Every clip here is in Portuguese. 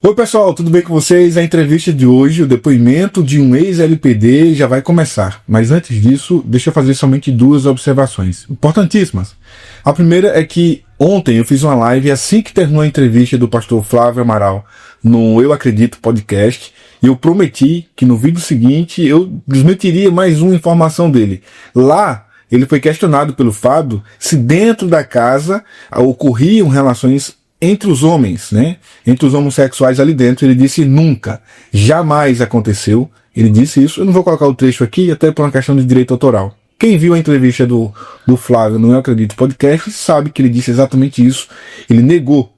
Oi pessoal, tudo bem com vocês? A entrevista de hoje, o depoimento de um ex-LPD já vai começar. Mas antes disso, deixa eu fazer somente duas observações importantíssimas. A primeira é que ontem eu fiz uma live assim que terminou a entrevista do pastor Flávio Amaral no Eu Acredito podcast, e eu prometi que no vídeo seguinte eu desmentiria mais uma informação dele. Lá, ele foi questionado pelo Fábio se dentro da casa ocorriam relações entre os homens, né? Entre os homossexuais ali dentro. Ele disse nunca, jamais aconteceu. Ele disse isso. Eu não vou colocar o trecho aqui, até por uma questão de direito autoral. Quem viu a entrevista do Flávio no Eu Acredito podcast sabe que ele disse exatamente isso. Ele negou.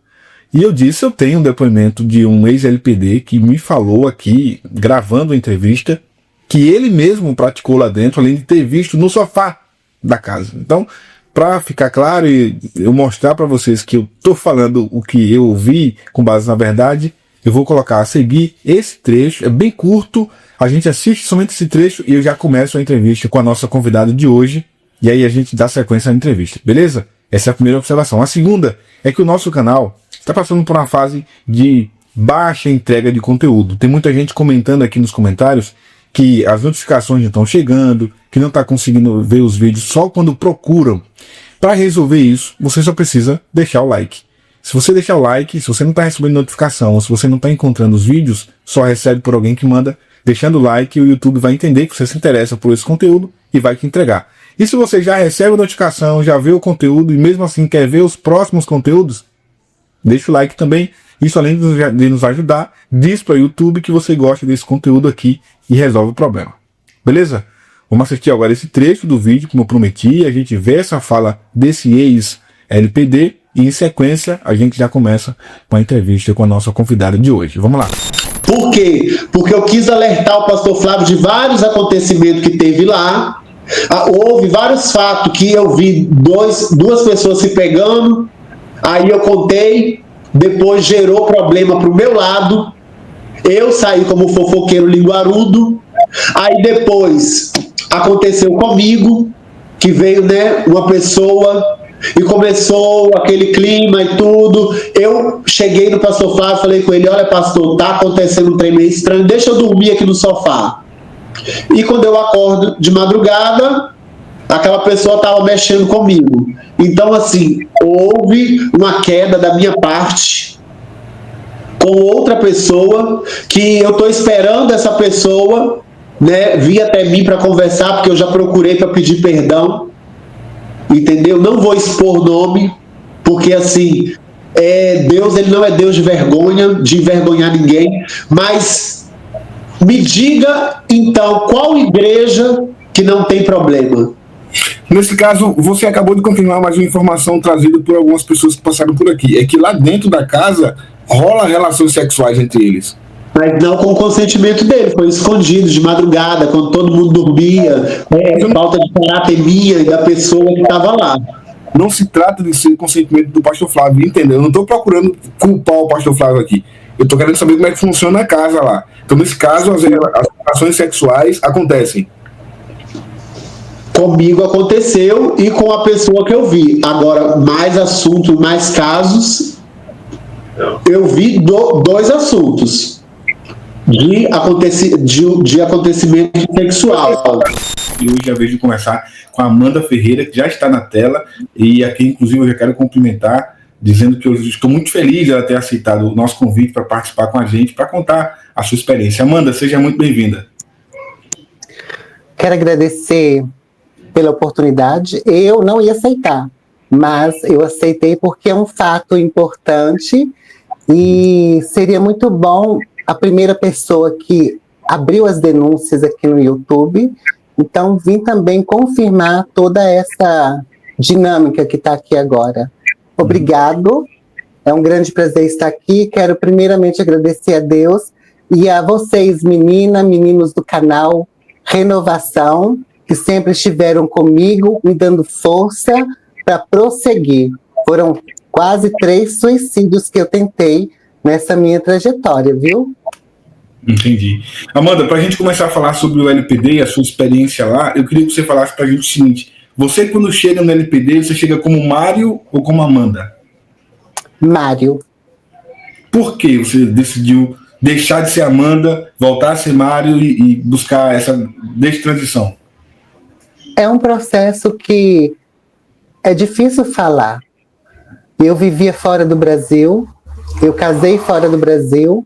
E eu disse, eu tenho um depoimento de um ex-LPD que me falou aqui, gravando a entrevista, que ele mesmo praticou lá dentro, além de ter visto no sofá da casa. Então, para ficar claro e eu mostrar para vocês que eu tô falando o que eu ouvi com base na verdade, eu vou colocar a seguir esse trecho, é bem curto, a gente assiste somente esse trecho e eu já começo a entrevista com a nossa convidada de hoje, e aí a gente dá sequência à entrevista, beleza? Essa é a primeira observação. A segunda é que o nosso canal está passando por uma fase de baixa entrega de conteúdo. Tem muita gente comentando aqui nos comentários que as notificações não estão chegando, que não está conseguindo ver os vídeos só quando procuram. Para resolver isso, você só precisa deixar o like. Se você deixar o like, se você não está recebendo notificação, ou se você não está encontrando os vídeos, só recebe por alguém que manda, deixando o like, o YouTube vai entender que você se interessa por esse conteúdo e vai te entregar. E se você já recebe a notificação, já vê o conteúdo e mesmo assim quer ver os próximos conteúdos, deixa o like também. Isso, além de nos ajudar, diz para o YouTube que você gosta desse conteúdo aqui e resolve o problema. Beleza? Vamos assistir agora esse trecho do vídeo, como eu prometi. A gente vê essa fala desse ex-LPD e, em sequência, a gente já começa com a entrevista com a nossa convidada de hoje. Vamos lá. Por quê? Porque eu quis alertar o pastor Flávio de vários acontecimentos que teve lá. Houve vários fatos que eu vi duas pessoas se pegando. Aí eu contei. Depois gerou problema pro meu lado. Eu saí como fofoqueiro linguarudo. Aí depois aconteceu comigo, que veio, né, uma pessoa e começou aquele clima e tudo. Eu cheguei no pastor Flávio, falei com ele, olha pastor, tá acontecendo um trem meio estranho, deixa eu dormir aqui no sofá. E quando eu acordo de madrugada, aquela pessoa estava mexendo comigo. Então, assim, houve uma queda da minha parte com outra pessoa, que eu estou esperando essa pessoa, né, vir até mim para conversar, porque eu já procurei para pedir perdão, entendeu? Não vou expor nome, porque, assim, Deus, ele não é Deus de vergonha, de envergonhar ninguém, mas me diga, então, qual igreja que não tem problema? Nesse caso, você acabou de confirmar mais uma informação trazida por algumas pessoas que passaram por aqui. É que lá dentro da casa rola relações sexuais entre eles. Mas não com o consentimento dele, foi escondido de madrugada, quando todo mundo dormia, falta de caráter minha e da pessoa que estava lá. Não se trata de ser consentimento do pastor Flávio, entendeu? Eu não estou procurando culpar o pastor Flávio aqui. Eu estou querendo saber como é que funciona a casa lá. Então, nesse caso, as relações sexuais acontecem. Comigo aconteceu e com a pessoa que eu vi. Agora, mais assuntos, mais casos, eu vi dois assuntos de acontecimento sexual. E hoje já vejo começar com a Amanda Ferreira, que já está na tela, e aqui, inclusive, eu já quero cumprimentar, dizendo que eu estou muito feliz de ela ter aceitado o nosso convite para participar com a gente, para contar a sua experiência. Amanda, seja muito bem-vinda. Quero agradecer pela oportunidade. Eu não ia aceitar, mas eu aceitei porque é um fato importante e seria muito bom a primeira pessoa que abriu as denúncias aqui no YouTube, então vim também confirmar toda essa dinâmica que está aqui agora. Obrigado, é um grande prazer estar aqui. Quero primeiramente agradecer a Deus e a vocês, meninos do canal Renovação, que sempre estiveram comigo, me dando força para prosseguir. Foram quase 3 suicídios que eu tentei nessa minha trajetória, viu? Entendi. Amanda, para a gente começar a falar sobre o LPD e a sua experiência lá, eu queria que você falasse para a gente o seguinte, você quando chega no LPD, você chega como Mário ou como Amanda? Mário. Por que você decidiu deixar de ser Amanda, voltar a ser Mário e buscar essa destransição? É um processo que é difícil falar. Eu vivia fora do Brasil, eu casei fora do Brasil,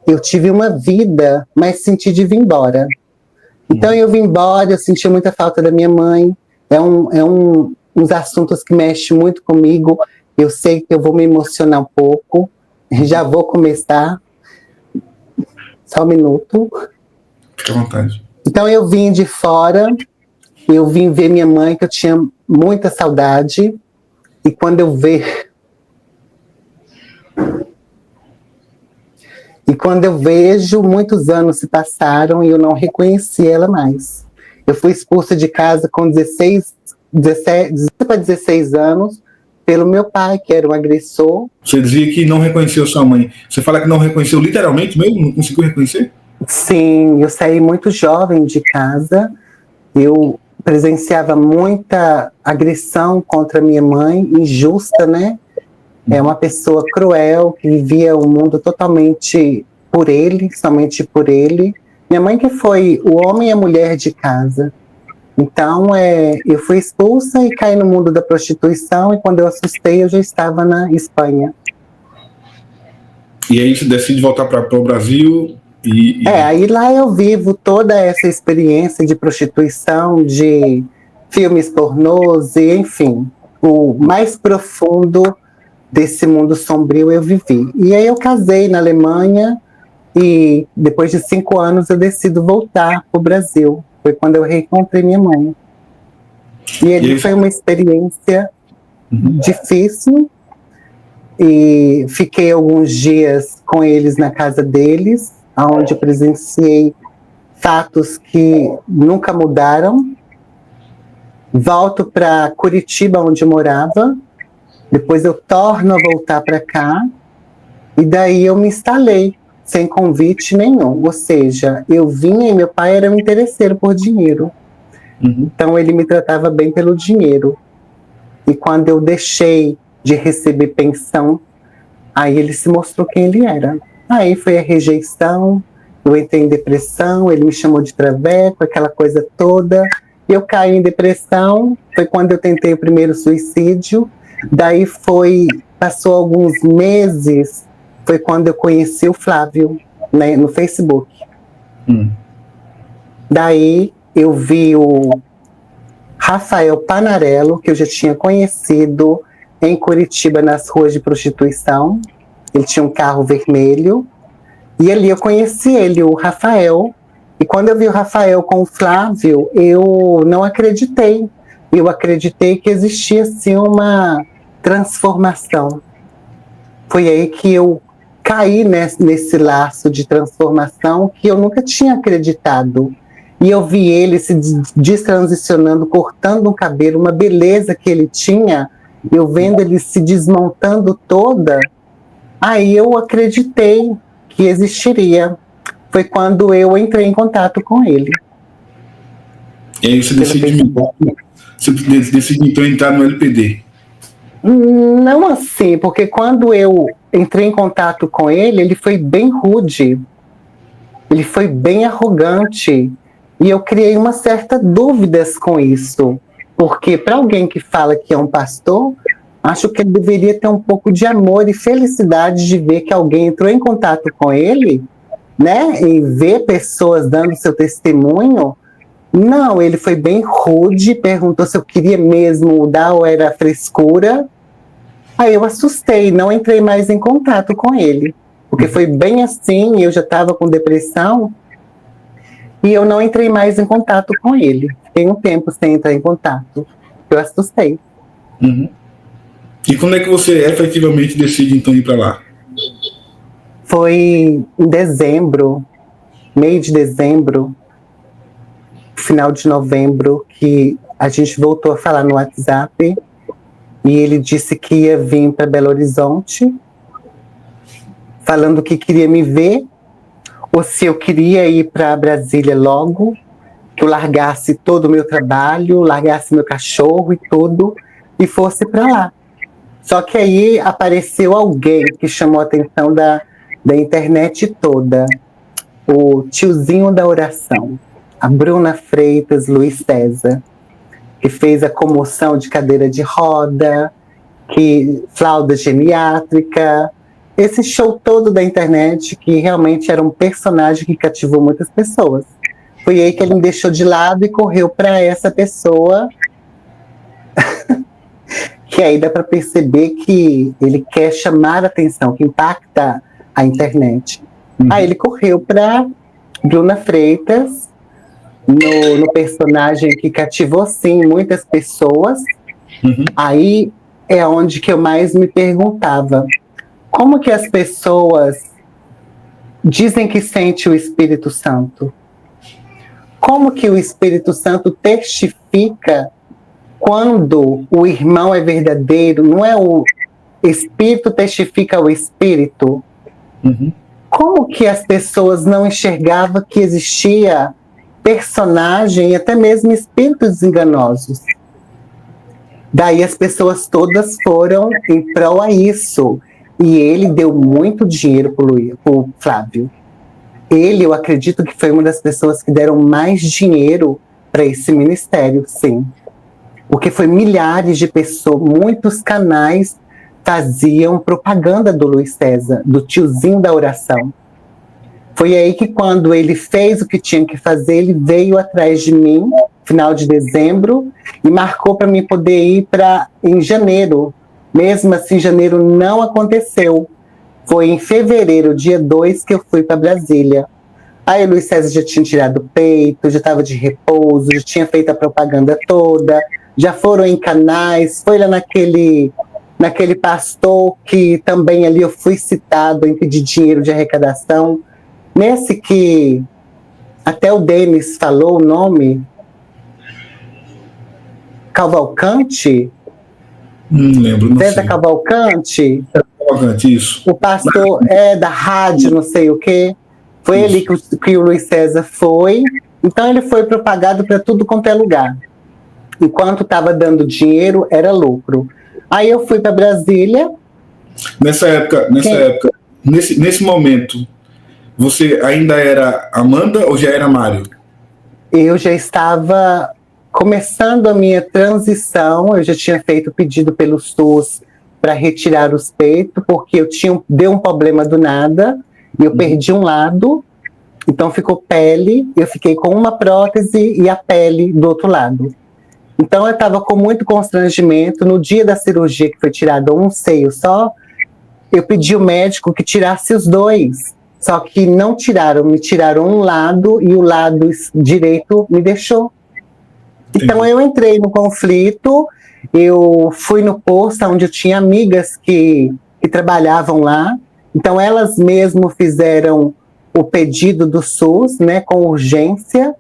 eu tive uma vida, mas senti de vir embora. Então eu vim embora, eu senti muita falta da minha mãe, uns assuntos que mexem muito comigo, eu sei que eu vou me emocionar um pouco, já vou começar, só um minuto. Fique à vontade. Então eu vim de fora, eu vim ver minha mãe, que eu tinha muita saudade, e quando eu vejo, muitos anos se passaram e eu não reconheci ela mais. Eu fui expulsa de casa com 17 para 16 anos pelo meu pai, que era um agressor. Você dizia que não reconheceu sua mãe. Você fala que não reconheceu literalmente mesmo? Não conseguiu reconhecer? Sim, eu saí muito jovem de casa. Eu presenciava muita agressão contra minha mãe, injusta, né? É uma pessoa cruel, que vivia o mundo totalmente por ele, somente por ele. Minha mãe que foi o homem e a mulher de casa. Então, eu fui expulsa e caí no mundo da prostituição, e quando eu assustei, eu já estava na Espanha. E aí você decide voltar para o Brasil aí lá eu vivo toda essa experiência de prostituição, de filmes pornôs, e enfim, o mais profundo desse mundo sombrio eu vivi. E aí eu casei na Alemanha, e depois de 5 anos eu decido voltar para o Brasil. Foi quando eu reencontrei minha mãe. E ele foi uma experiência difícil, e fiquei alguns dias com eles na casa deles, onde eu presenciei fatos que nunca mudaram. Volto para Curitiba, onde eu morava, depois eu torno a voltar para cá, e daí eu me instalei, sem convite nenhum. Ou seja, eu vinha e meu pai era um interesseiro por dinheiro. Então ele me tratava bem pelo dinheiro. E quando eu deixei de receber pensão, aí ele se mostrou quem ele era. Aí foi a rejeição, eu entrei em depressão, ele me chamou de traveco, aquela coisa toda. Eu caí em depressão, foi quando eu tentei o primeiro suicídio. Daí passou alguns meses, foi quando eu conheci o Flávio, né, no Facebook. Daí eu vi o Rafael Panarello, que eu já tinha conhecido em Curitiba, nas ruas de prostituição. Ele tinha um carro vermelho, e ali eu conheci ele, o Rafael. E quando eu vi o Rafael com o Flávio, eu não acreditei. Eu acreditei que existia, sim, uma transformação. Foi aí que eu caí nesse laço de transformação que eu nunca tinha acreditado. E eu vi ele se destransicionando, cortando um cabelo, uma beleza que ele tinha, eu vendo ele se desmontando toda. Aí eu acreditei que existiria. Foi quando eu entrei em contato com ele. E aí você decide então entrar no LPD? Não assim, porque quando eu entrei em contato com ele, ele foi bem rude, ele foi bem arrogante, e eu criei uma certa dúvidas com isso, porque para alguém que fala que é um pastor, acho que ele deveria ter um pouco de amor e felicidade de ver que alguém entrou em contato com ele, né, e ver pessoas dando seu testemunho. Não, ele foi bem rude, perguntou se eu queria mesmo mudar ou era frescura. Aí eu assustei, não entrei mais em contato com ele, porque foi bem assim, eu já estava com depressão, e eu não entrei mais em contato com ele. Fiquei um tempo sem entrar em contato, eu assustei. E quando é que você efetivamente decide então ir para lá? Foi em dezembro, meio de dezembro, final de novembro, que a gente voltou a falar no WhatsApp, e ele disse que ia vir para Belo Horizonte, falando que queria me ver, ou se eu queria ir para Brasília logo, que eu largasse todo o meu trabalho, largasse meu cachorro e tudo, e fosse para lá. Só que aí apareceu alguém que chamou a atenção da internet toda. O tiozinho da oração, a Bruna Freitas, Luiz César, que fez a comoção de cadeira de roda, que flauta geriátrica, esse show todo da internet, que realmente era um personagem que cativou muitas pessoas. Foi aí que ele me deixou de lado e correu para essa pessoa, que aí dá para perceber que ele quer chamar a atenção, que impacta a internet. Aí ele correu para Bruna Freitas, no personagem que cativou, sim, muitas pessoas. Aí é onde que eu mais me perguntava, como que as pessoas dizem que sente o Espírito Santo? Como que o Espírito Santo testifica quando o irmão é verdadeiro? Não é o Espírito testifica o Espírito? Como que as pessoas não enxergavam que existia personagem e até mesmo espíritos enganosos? Daí as pessoas todas foram em prol a isso. E ele deu muito dinheiro pro Flávio. Ele, eu acredito que foi uma das pessoas que deram mais dinheiro para esse ministério, sim. Porque foi milhares de pessoas, muitos canais faziam propaganda do Luiz César, do tiozinho da oração. Foi aí que quando ele fez o que tinha que fazer, ele veio atrás de mim, final de dezembro, e marcou para mim poder ir em janeiro. Mesmo assim, janeiro não aconteceu. Foi em fevereiro, dia 2, que eu fui para Brasília. Aí o Luiz César já tinha tirado o peito, já estava de repouso, já tinha feito a propaganda toda, já foram em canais, foi lá naquele pastor que também ali eu fui citado em pedir dinheiro de arrecadação. Nesse que até o Denis falou o nome, Cavalcante? Não lembro, não César sei. Cavalcante? Cavalcante, isso. O pastor da rádio, não sei o quê. Foi ali que o Luiz César foi. Então ele foi propagado para tudo quanto é lugar. Enquanto estava dando dinheiro, era lucro. Aí eu fui para Brasília. Nessa época, nesse momento, você ainda era Amanda ou já era Mário? Eu já estava começando a minha transição, eu já tinha feito pedido pelo SUS para retirar os peitos, porque deu um problema do nada, e eu perdi um lado, então ficou pele, eu fiquei com uma prótese e a pele do outro lado. Então eu estava com muito constrangimento. No dia da cirurgia, que foi tirado um seio só, eu pedi ao médico que tirasse os dois, só que não tiraram, me tiraram um lado e o lado direito me deixou. Então eu entrei no conflito, eu fui no posto onde eu tinha amigas que trabalhavam lá, então elas mesmo fizeram o pedido do SUS, né, com urgência,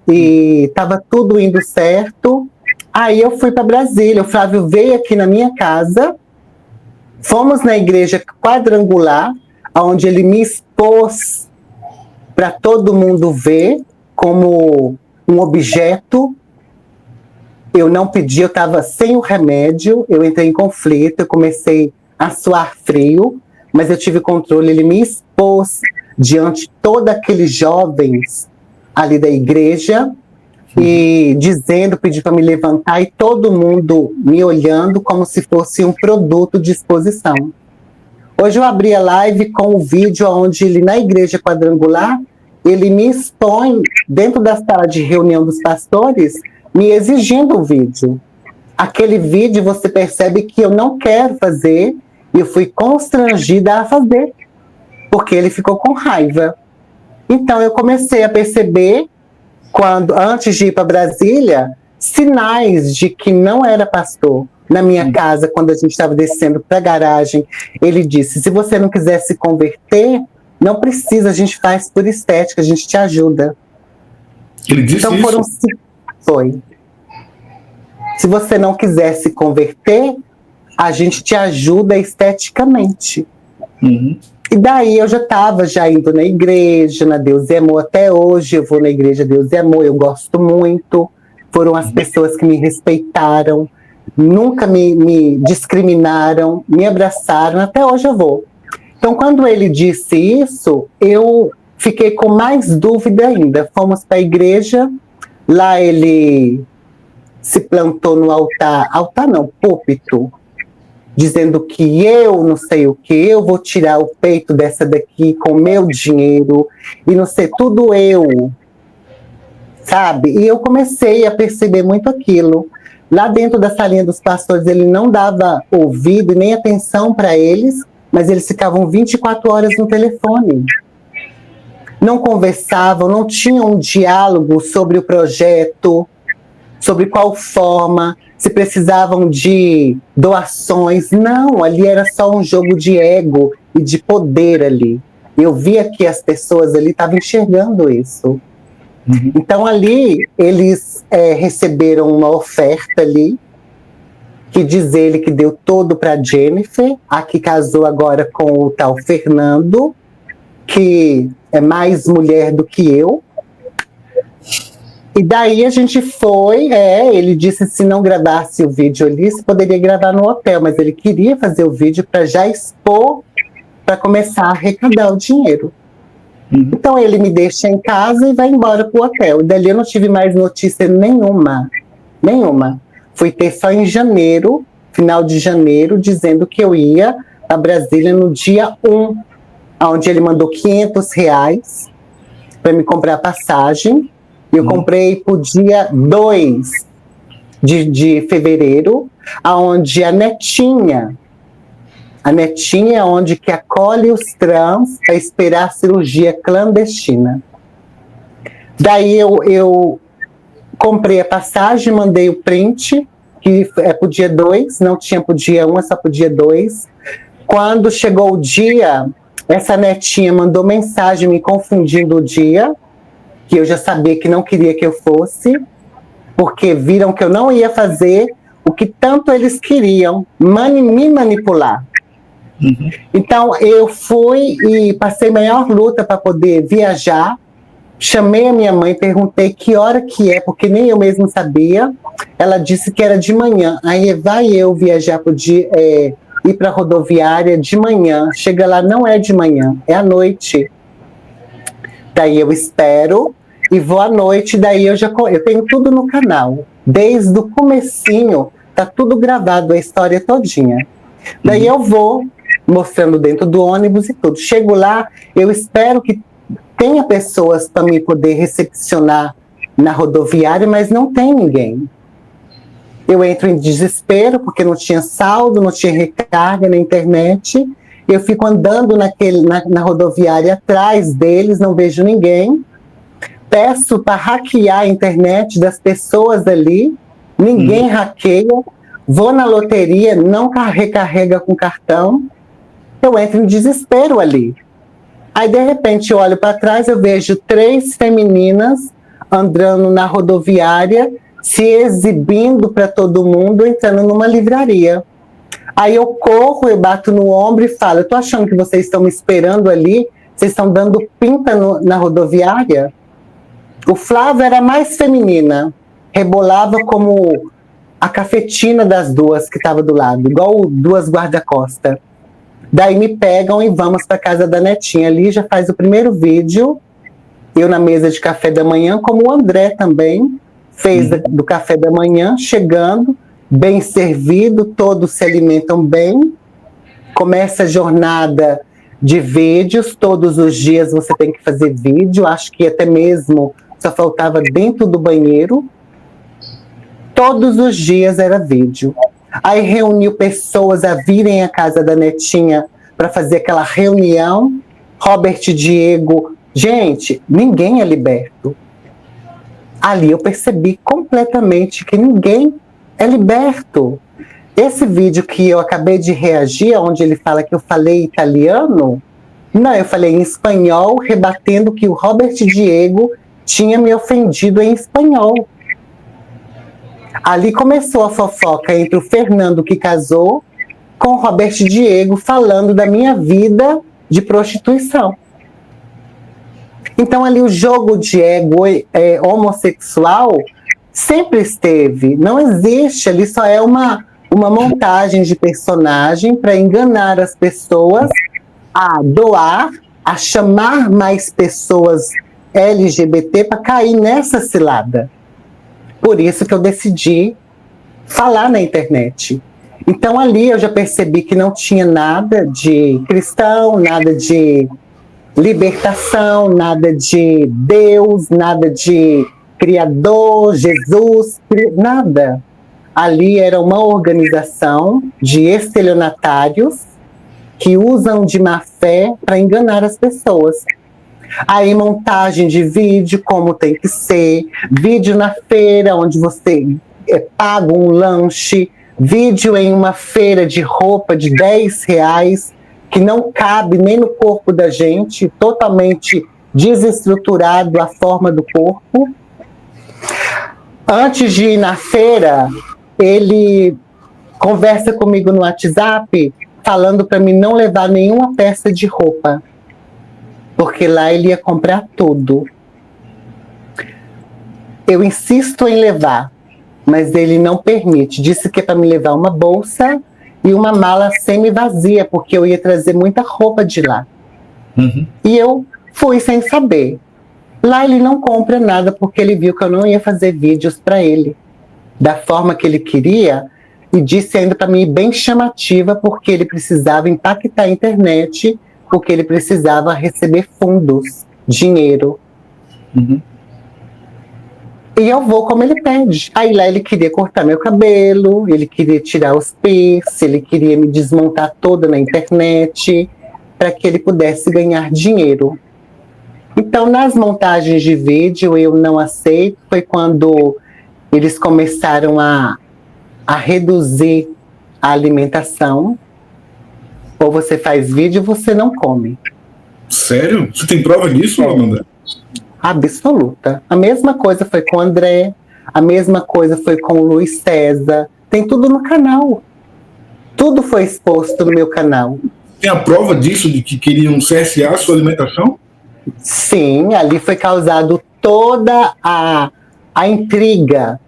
e estava tudo indo certo. Aí eu fui para Brasília, o Flávio veio aqui na minha casa, fomos na igreja quadrangular, onde ele me expôs para todo mundo ver como um objeto. Eu não pedi, eu estava sem o remédio, eu entrei em conflito, eu comecei a suar frio, mas eu tive controle. Ele me expôs diante de todos aqueles jovens ali da igreja, e pediu para me levantar, e todo mundo me olhando como se fosse um produto de exposição. Hoje eu abri a live com o vídeo onde ele, na igreja quadrangular, ele me expõe dentro da sala de reunião dos pastores, me exigindo o vídeo. Aquele vídeo você percebe que eu não quero fazer, e eu fui constrangida a fazer, porque ele ficou com raiva. Então eu comecei a perceber, antes de ir para Brasília, sinais de que não era pastor. Na minha casa, quando a gente estava descendo para a garagem, ele disse: se você não quiser se converter, não precisa, a gente faz por estética, a gente te ajuda. Ele disse então, isso? Foi. Se você não quiser se converter, a gente te ajuda esteticamente. E daí eu já estava indo na igreja, na Deus e Amor, até hoje eu vou na igreja Deus e Amor, eu gosto muito. Foram as pessoas que me respeitaram, nunca me discriminaram, me abraçaram, até hoje eu vou. Então, quando ele disse isso, eu fiquei com mais dúvida ainda. Fomos para a igreja, lá ele se plantou no altar não, púlpito, dizendo que eu não sei o que, eu vou tirar o peito dessa daqui com meu dinheiro, e não sei, tudo eu, sabe? E eu comecei a perceber muito aquilo. Lá dentro da salinha dos pastores, ele não dava ouvido nem atenção para eles, mas eles ficavam 24 horas no telefone. Não conversavam, não tinham um diálogo sobre o projeto, sobre qual forma, se precisavam de doações. Não, ali era só um jogo de ego e de poder ali. Eu via que as pessoas ali estavam enxergando isso. Então ali eles receberam uma oferta ali, que diz ele que deu todo para Jennifer, a que casou agora com o tal Fernando, que é mais mulher do que eu. E daí a gente foi, ele disse se não gravasse o vídeo ali, se poderia gravar no hotel, mas ele queria fazer o vídeo para já expor, para começar a arrecadar o dinheiro. Então ele me deixa em casa e vai embora para o hotel. E dali eu não tive mais notícia nenhuma. Fui ter só em janeiro, final de janeiro, dizendo que eu ia a Brasília no dia 1, onde ele mandou R$500 para me comprar passagem. Eu comprei para o dia 2 de fevereiro, onde a Netinha é onde que acolhe os trans para esperar a cirurgia clandestina. Daí eu comprei a passagem, mandei o print, que é para o dia 2, não tinha para o dia 1, é só para o dia 2. Quando chegou o dia, essa Netinha mandou mensagem me confundindo o dia, que eu já sabia que não queria que eu fosse, porque viram que eu não ia fazer o que tanto eles queriam, me manipular. Então, eu fui e passei maior luta para poder viajar. Chamei a minha mãe, perguntei que hora que é, porque nem eu mesma sabia. Ela disse que era de manhã. Aí vai eu viajar ir para a rodoviária de manhã. Chega lá, não é de manhã, é à noite. Daí eu espero e vou à noite, daí eu tenho tudo no canal. Desde o comecinho, tá tudo gravado, a história todinha. Daí eu vou mostrando dentro do ônibus e tudo. Chego lá, eu espero que tenha pessoas para me poder recepcionar na rodoviária, mas não tem ninguém. Eu entro em desespero, porque não tinha saldo, não tinha recarga na internet. Eu fico andando na rodoviária atrás deles, não vejo ninguém. Peço para hackear a internet das pessoas ali, ninguém hackeia. Vou na loteria, não recarrega com cartão. Eu entro em desespero ali. Aí, de repente, eu olho para trás, eu vejo 3 femininas andando na rodoviária, se exibindo para todo mundo, entrando numa livraria. Aí eu corro, eu bato no ombro e falo, eu tô achando que vocês estão me esperando ali, vocês estão dando pinta na rodoviária? O Flávio era mais feminina, rebolava como a cafetina das duas que estava do lado, igual 2 guarda-costas. Daí me pegam e vamos para casa da Netinha. Ali já faz o primeiro vídeo, eu na mesa de café da manhã, como o André também fez do café da manhã, chegando, bem servido, todos se alimentam bem. Começa a jornada de vídeos, todos os dias você tem que fazer vídeo, acho que até mesmo só faltava dentro do banheiro. Todos os dias era vídeo. Aí reuniu pessoas a virem à casa da Netinha para fazer aquela reunião. Robert Diego. Gente, ninguém é liberto. Ali eu percebi completamente que ninguém é liberto. Esse vídeo que eu acabei de reagir, onde ele fala que eu falei italiano, não, eu falei em espanhol, rebatendo que o Robert Diego tinha me ofendido em espanhol. Ali começou a fofoca entre o Fernando, que casou, com o Robert Diego, falando da minha vida de prostituição. Então ali o jogo de ego homossexual Sempre esteve. Não existe, ali só é uma montagem de personagem para enganar as pessoas a doar, a chamar mais pessoas LGBT para cair nessa cilada. Por isso que eu decidi falar na internet. Então ali eu já percebi que não tinha nada de cristão, nada de libertação, nada de Deus, nada de Criador, Jesus, nada. Ali era uma organização de estelionatários que usam de má fé para enganar as pessoas. Aí montagem de vídeo, como tem que ser, vídeo na feira, onde você paga um lanche, vídeo em uma feira de roupa de R$10, que não cabe nem no corpo da gente, totalmente desestruturado a forma do corpo. Antes de ir na feira, ele conversa comigo no WhatsApp, falando para mim não levar nenhuma peça de roupa, porque lá ele ia comprar tudo. Eu insisto em levar, mas ele não permite. Disse que é para me levar uma bolsa e uma mala semi-vazia, porque eu ia trazer muita roupa de lá. E eu fui sem saber. Lá ele não compra nada, porque ele viu que eu não ia fazer vídeos para ele da forma que ele queria, e disse ainda para mim bem chamativa, porque ele precisava impactar a internet, porque ele precisava receber fundos, dinheiro. E eu vou como ele pede. Aí lá ele queria cortar meu cabelo, ele queria tirar os piercing, ele queria me desmontar toda na internet, para que ele pudesse ganhar dinheiro. Então, nas montagens de vídeo, eu não aceito. Foi quando eles começaram a reduzir a alimentação. Ou você faz vídeo ou você não come. Sério? Você tem prova disso, Amanda? Absoluta. A mesma coisa foi com o André, a mesma coisa foi com o Luiz César. Tem tudo no canal. Tudo foi exposto no meu canal. Tem a prova disso, de que queriam cercear a sua alimentação? Sim, ali foi causado toda a intriga,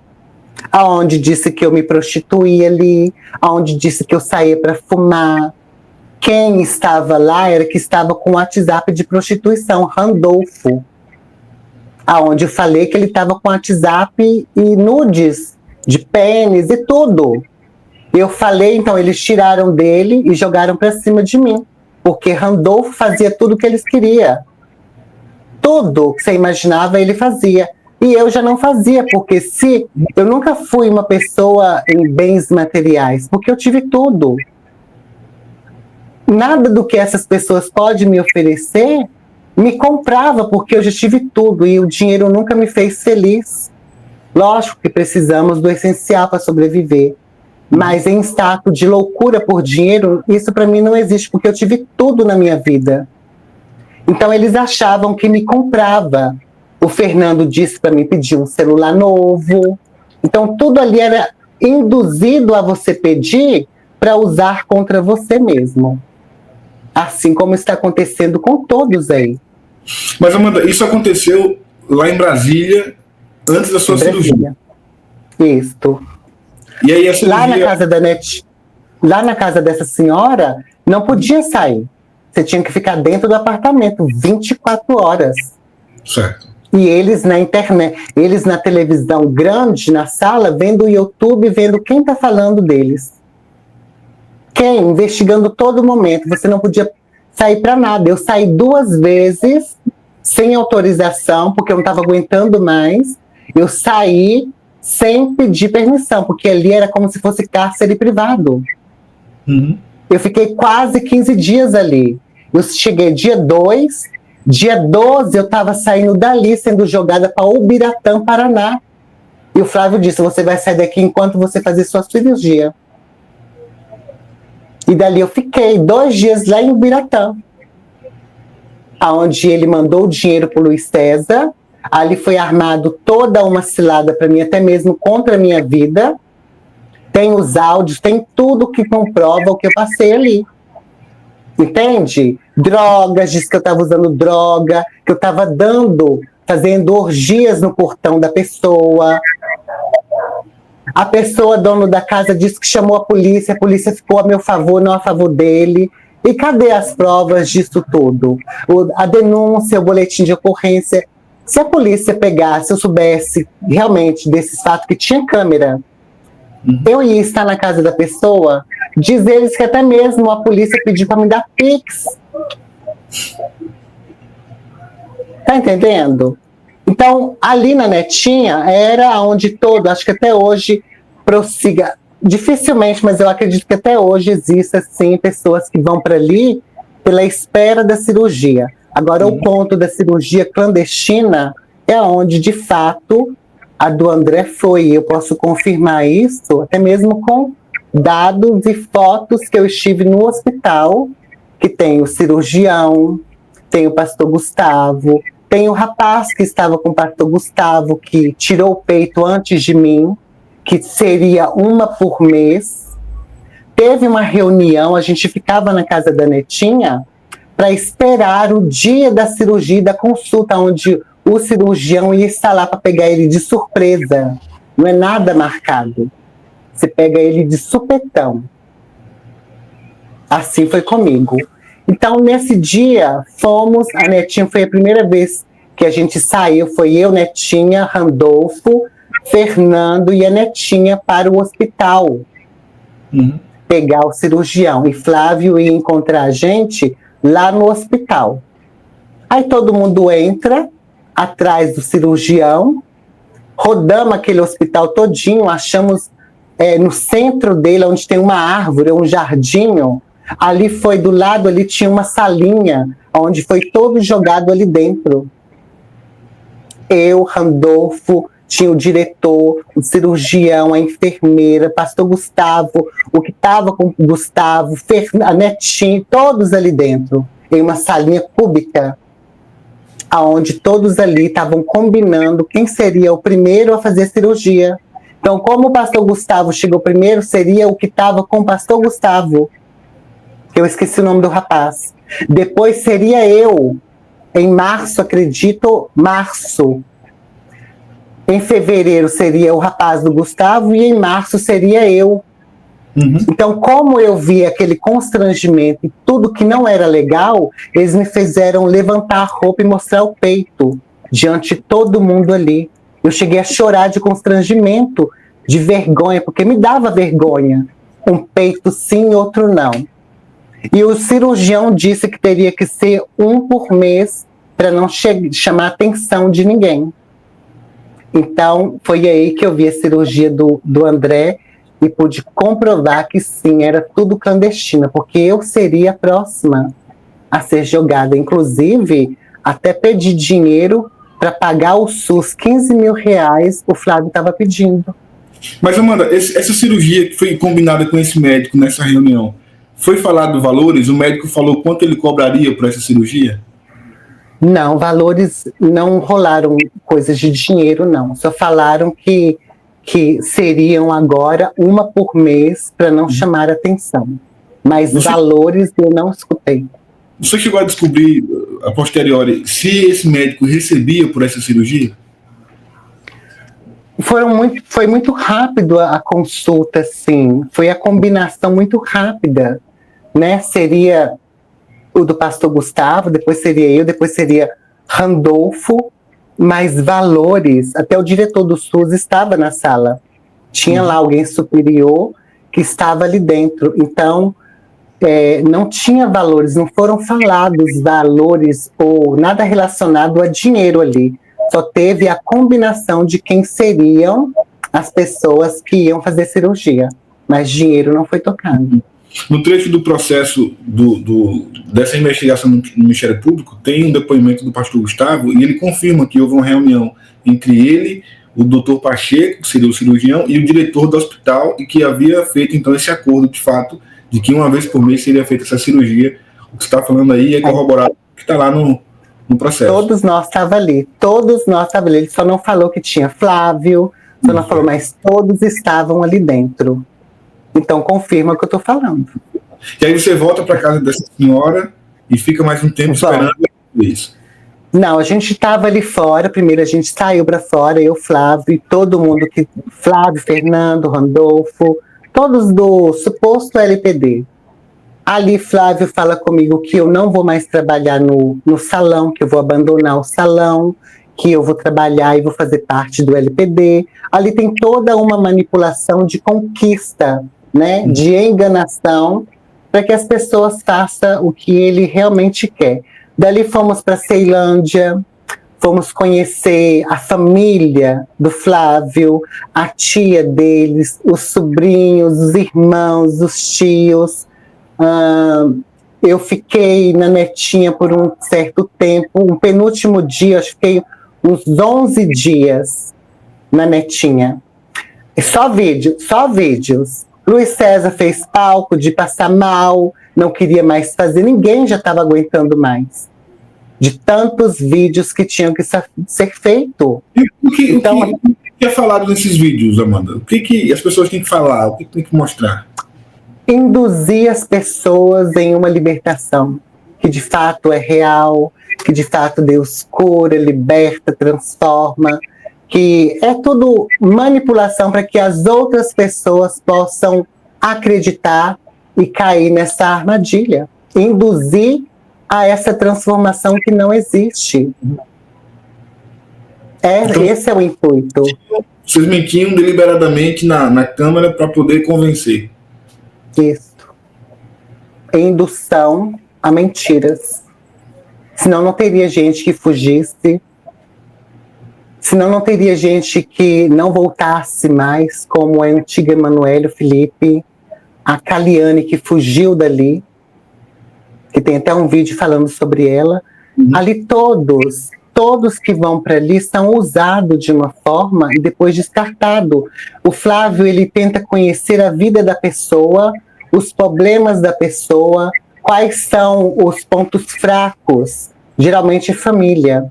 aonde disse que eu me prostituía ali, aonde disse que eu saía para fumar. Quem estava lá era que estava com o WhatsApp de prostituição, Randolfo, aonde eu falei que ele estava com WhatsApp e nudes de pênis e tudo. Eu falei, então eles tiraram dele e jogaram para cima de mim, porque Randolfo fazia tudo o que eles queriam. Tudo que você imaginava ele fazia. E eu já não fazia, porque eu nunca fui uma pessoa em bens materiais, porque eu tive tudo. Nada do que essas pessoas podem me oferecer me comprava, porque eu já tive tudo e o dinheiro nunca me fez feliz. Lógico que precisamos do essencial para sobreviver, mas em status de loucura por dinheiro, isso para mim não existe, porque eu tive tudo na minha vida. Então eles achavam que me comprava. O Fernando disse para mim pedir um celular novo. Então tudo ali era induzido a você pedir para usar contra você mesmo. Assim como está acontecendo com todos aí. Mas, Amanda, isso aconteceu lá em Brasília, antes da sua cirurgia. Isto. E aí a cirurgia... Lá na casa dessa senhora, não podia sair. Você tinha que ficar dentro do apartamento 24 horas. Certo. E eles na internet, eles na televisão grande, na sala, vendo o YouTube, vendo quem está falando deles. Quem? Investigando todo momento. Você não podia sair para nada. Eu saí 2 vezes, sem autorização, porque eu não estava aguentando mais. Eu saí sem pedir permissão, porque ali era como se fosse cárcere privado. Eu fiquei quase 15 dias ali. Eu cheguei dia 2, dia 12 eu estava saindo dali, sendo jogada para Ubiratã, Paraná. E o Flávio disse, você vai sair daqui enquanto você fazer sua cirurgia. E dali eu fiquei 2 dias lá em Ubiratã, aonde ele mandou o dinheiro para o Luiz César. Ali foi armado toda uma cilada para mim, até mesmo contra a minha vida. Tem os áudios, tem tudo que comprova o que eu passei ali. Entende? Drogas, disse que eu estava usando droga, que eu estava fazendo orgias no portão da pessoa. A pessoa, dono da casa, disse que chamou a polícia ficou a meu favor, não a favor dele. E cadê as provas disso tudo? A denúncia, o boletim de ocorrência. Se a polícia pegasse, eu soubesse realmente desses fatos que tinha câmera, eu ia estar na casa da pessoa, diz eles que até mesmo a polícia pediu para me dar Pix. Tá entendendo? Então, ali na Netinha, era onde todo, acho que até hoje, prossiga. Dificilmente, mas eu acredito que até hoje exista, sim, pessoas que vão para ali pela espera da cirurgia. Agora, o ponto da cirurgia clandestina é onde, de fato, a do André foi. Eu posso confirmar isso, até mesmo com dados e fotos que eu estive no hospital, que tem o cirurgião, tem o pastor Gustavo, tem o rapaz que estava com o pastor Gustavo, que tirou o peito antes de mim, que seria uma por mês. Teve uma reunião, a gente ficava na casa da Netinha para esperar o dia da cirurgia e da consulta, onde o cirurgião ia estar lá para pegar ele de surpresa. Não é nada marcado. Você pega ele de supetão. Assim foi comigo. Então, nesse dia, a Netinha foi a primeira vez que a gente saiu, foi eu, Netinha, Randolfo, Fernando e a Netinha para o hospital. Pegar o cirurgião. E Flávio ia encontrar a gente lá no hospital. Aí todo mundo entra atrás do cirurgião, rodamos aquele hospital todinho, achamos no centro dele, onde tem uma árvore, um jardinho, ali foi do lado, ali tinha uma salinha, onde foi todo jogado ali dentro. Eu, Randolfo, tinha o diretor, o cirurgião, a enfermeira, pastor Gustavo, o que estava com o Gustavo, a Netinha, todos ali dentro, em uma salinha cúbica, onde todos ali estavam combinando quem seria o primeiro a fazer cirurgia. Então, como o pastor Gustavo chegou primeiro, seria o que estava com o pastor Gustavo. Eu esqueci o nome do rapaz. Depois seria eu, em março, acredito, março. Em fevereiro seria o rapaz do Gustavo e em março seria eu. Então, como eu vi aquele constrangimento e tudo que não era legal, eles me fizeram levantar a roupa e mostrar o peito diante de todo mundo ali. Eu cheguei a chorar de constrangimento, de vergonha, porque me dava vergonha. Um peito sim, outro não. E o cirurgião disse que teria que ser um por mês para não chamar a atenção de ninguém. Então, foi aí que eu vi a cirurgia do André e pude comprovar que sim, era tudo clandestina, porque eu seria a próxima a ser jogada. Inclusive, até pedi dinheiro para pagar o SUS, 15 mil reais, o Flávio estava pedindo. Mas, Amanda, essa cirurgia que foi combinada com esse médico nessa reunião, foi falado valores? O médico falou quanto ele cobraria por essa cirurgia? Não, valores não rolaram, coisas de dinheiro, não. Só falaram que seriam agora uma por mês para não chamar atenção. Mas valores eu não escutei. Você chegou a descobrir, a posteriori, se esse médico recebia por essa cirurgia? Foi muito rápido a consulta, sim. Foi a combinação muito rápida, né? Seria o do pastor Gustavo, depois seria eu, depois seria Randolfo, mas valores, até o diretor do SUS estava na sala. Tinha lá alguém superior que estava ali dentro. Então, não tinha valores, não foram falados valores ou nada relacionado a dinheiro ali. Só teve a combinação de quem seriam as pessoas que iam fazer cirurgia. Mas dinheiro não foi tocado. No trecho do processo dessa investigação no Ministério Público, tem um depoimento do pastor Gustavo e ele confirma que houve uma reunião entre ele, o doutor Pacheco, que seria o cirurgião, e o diretor do hospital, e que havia feito então esse acordo de fato de que uma vez por mês seria feita essa cirurgia. O que você está falando aí é corroborado, que está lá no processo. Todos nós estávamos ali. Ele só não falou que tinha Flávio, só não falou, mas todos estavam ali dentro. Então confirma o que eu estou falando. E aí você volta para casa dessa senhora e fica mais um tempo esperando isso. Não, a gente estava ali fora, primeiro a gente saiu para fora, eu, Flávio, e todo mundo que. Flávio, Fernando, Randolfo, todos do suposto LPD. Ali, Flávio fala comigo que eu não vou mais trabalhar no salão, que eu vou abandonar o salão, que eu vou trabalhar e vou fazer parte do LPD. Ali tem toda uma manipulação de conquista, né, de enganação, para que as pessoas façam o que ele realmente quer. Dali fomos para Ceilândia, fomos conhecer a família do Flávio, a tia deles, os sobrinhos, os irmãos, os tios. Eu fiquei na Netinha por um certo tempo, um penúltimo dia, acho que fiquei uns 11 dias na Netinha. Só vídeos. Luiz César fez palco de passar mal, não queria mais fazer, ninguém já estava aguentando mais. De tantos vídeos que tinham que ser feitos. O que é falado nesses vídeos, Amanda? O que as pessoas têm que falar? O que tem que mostrar? Induzir as pessoas em uma libertação, que de fato é real, que de fato Deus cura, liberta, transforma, que é tudo manipulação para que as outras pessoas possam acreditar e cair nessa armadilha, induzir a essa transformação que não existe. Então, esse é o intuito. Vocês mentiam deliberadamente na Câmara para poder convencer. Isso. Indução a mentiras. Senão não teria gente que fugisse. Senão não teria gente que não voltasse mais, como a antiga Emanuele, o Felipe, a Caliane que fugiu dali, que tem até um vídeo falando sobre ela. Ali todos que vão para ali são usados de uma forma e depois descartados. O Flávio, ele tenta conhecer a vida da pessoa, os problemas da pessoa, quais são os pontos fracos, geralmente família.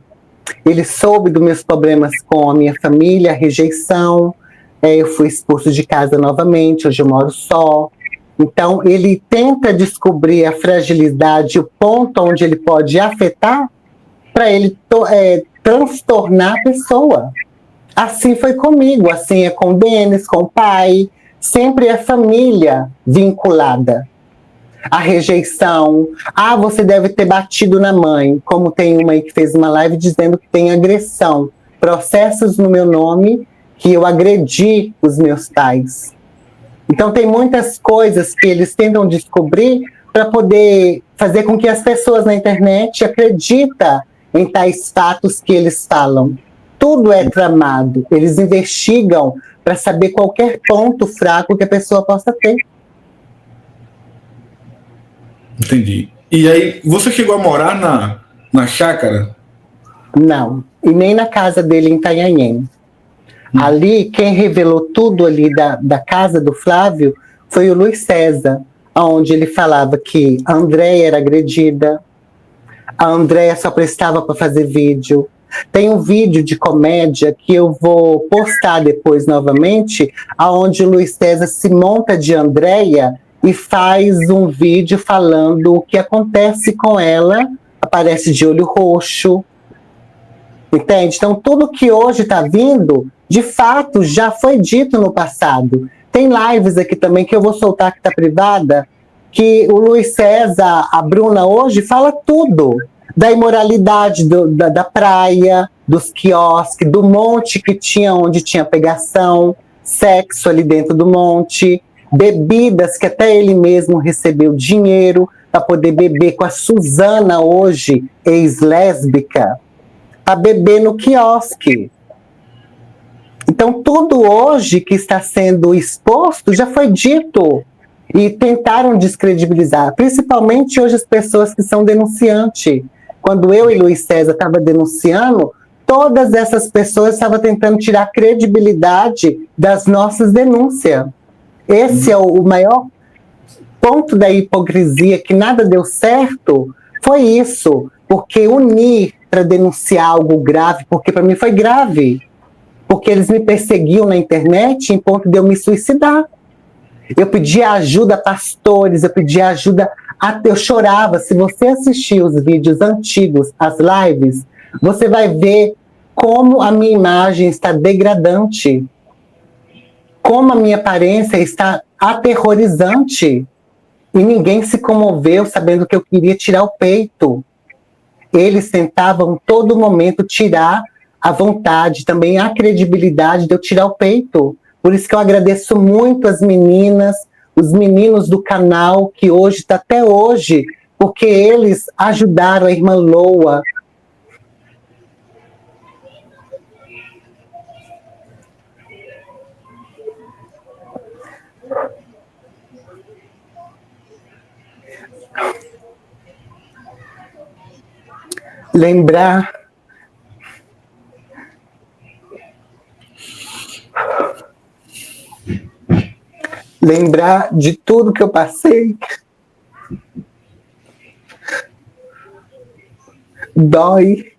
Ele soube dos meus problemas com a minha família, a rejeição, eu fui expulso de casa novamente, hoje eu moro só. Então, ele tenta descobrir a fragilidade, o ponto onde ele pode afetar, para ele transtornar a pessoa. Assim foi comigo, assim é com o Denis, com o pai, sempre é família vinculada. A rejeição, você deve ter batido na mãe, como tem uma aí que fez uma live dizendo que tem agressão, processos no meu nome, que eu agredi os meus pais. Então tem muitas coisas que eles tentam descobrir para poder fazer com que as pessoas na internet acreditem em tais fatos que eles falam. Tudo é tramado, eles investigam para saber qualquer ponto fraco que a pessoa possa ter. Entendi. E aí, você chegou a morar na chácara? Não, e nem na casa dele em Itanhaém. Ali, quem revelou tudo ali da casa do Flávio foi o Luiz César, onde ele falava que a Andréia era agredida, a Andréia só prestava para fazer vídeo. Tem um vídeo de comédia que eu vou postar depois novamente, onde o Luiz César se monta de Andréia e faz um vídeo falando o que acontece com ela, aparece de olho roxo, entende? Então tudo que hoje está vindo, de fato, já foi dito no passado. Tem lives aqui também que eu vou soltar, que está privada, que o Luiz César, a Bruna hoje, fala tudo. Da imoralidade da praia, dos quiosques, do monte que tinha, onde tinha pegação, sexo ali dentro do monte, bebidas que até ele mesmo recebeu dinheiro para poder beber com a Suzana hoje, ex-lésbica, para beber no quiosque. Então tudo hoje que está sendo exposto já foi dito e tentaram descredibilizar, principalmente hoje as pessoas que são denunciantes. Quando eu e Luiz César estavam denunciando, todas essas pessoas estavam tentando tirar a credibilidade das nossas denúncias. Esse é o maior ponto da hipocrisia, que nada deu certo, foi isso. Porque unir para denunciar algo grave, porque para mim foi grave, porque eles me perseguiam na internet em ponto de eu me suicidar. Eu pedia ajuda a pastores, eu pedia ajuda, eu chorava. Se você assistir os vídeos antigos, as lives, você vai ver como a minha imagem está degradante, como a minha aparência está aterrorizante. E ninguém se comoveu sabendo que eu queria tirar o peito. Eles tentavam todo momento tirar a vontade, também a credibilidade de eu tirar o peito. Por isso que eu agradeço muito as meninas, os meninos do canal, que hoje está até hoje, porque eles ajudaram a irmã Loa. Lembrar de tudo que eu passei. Dói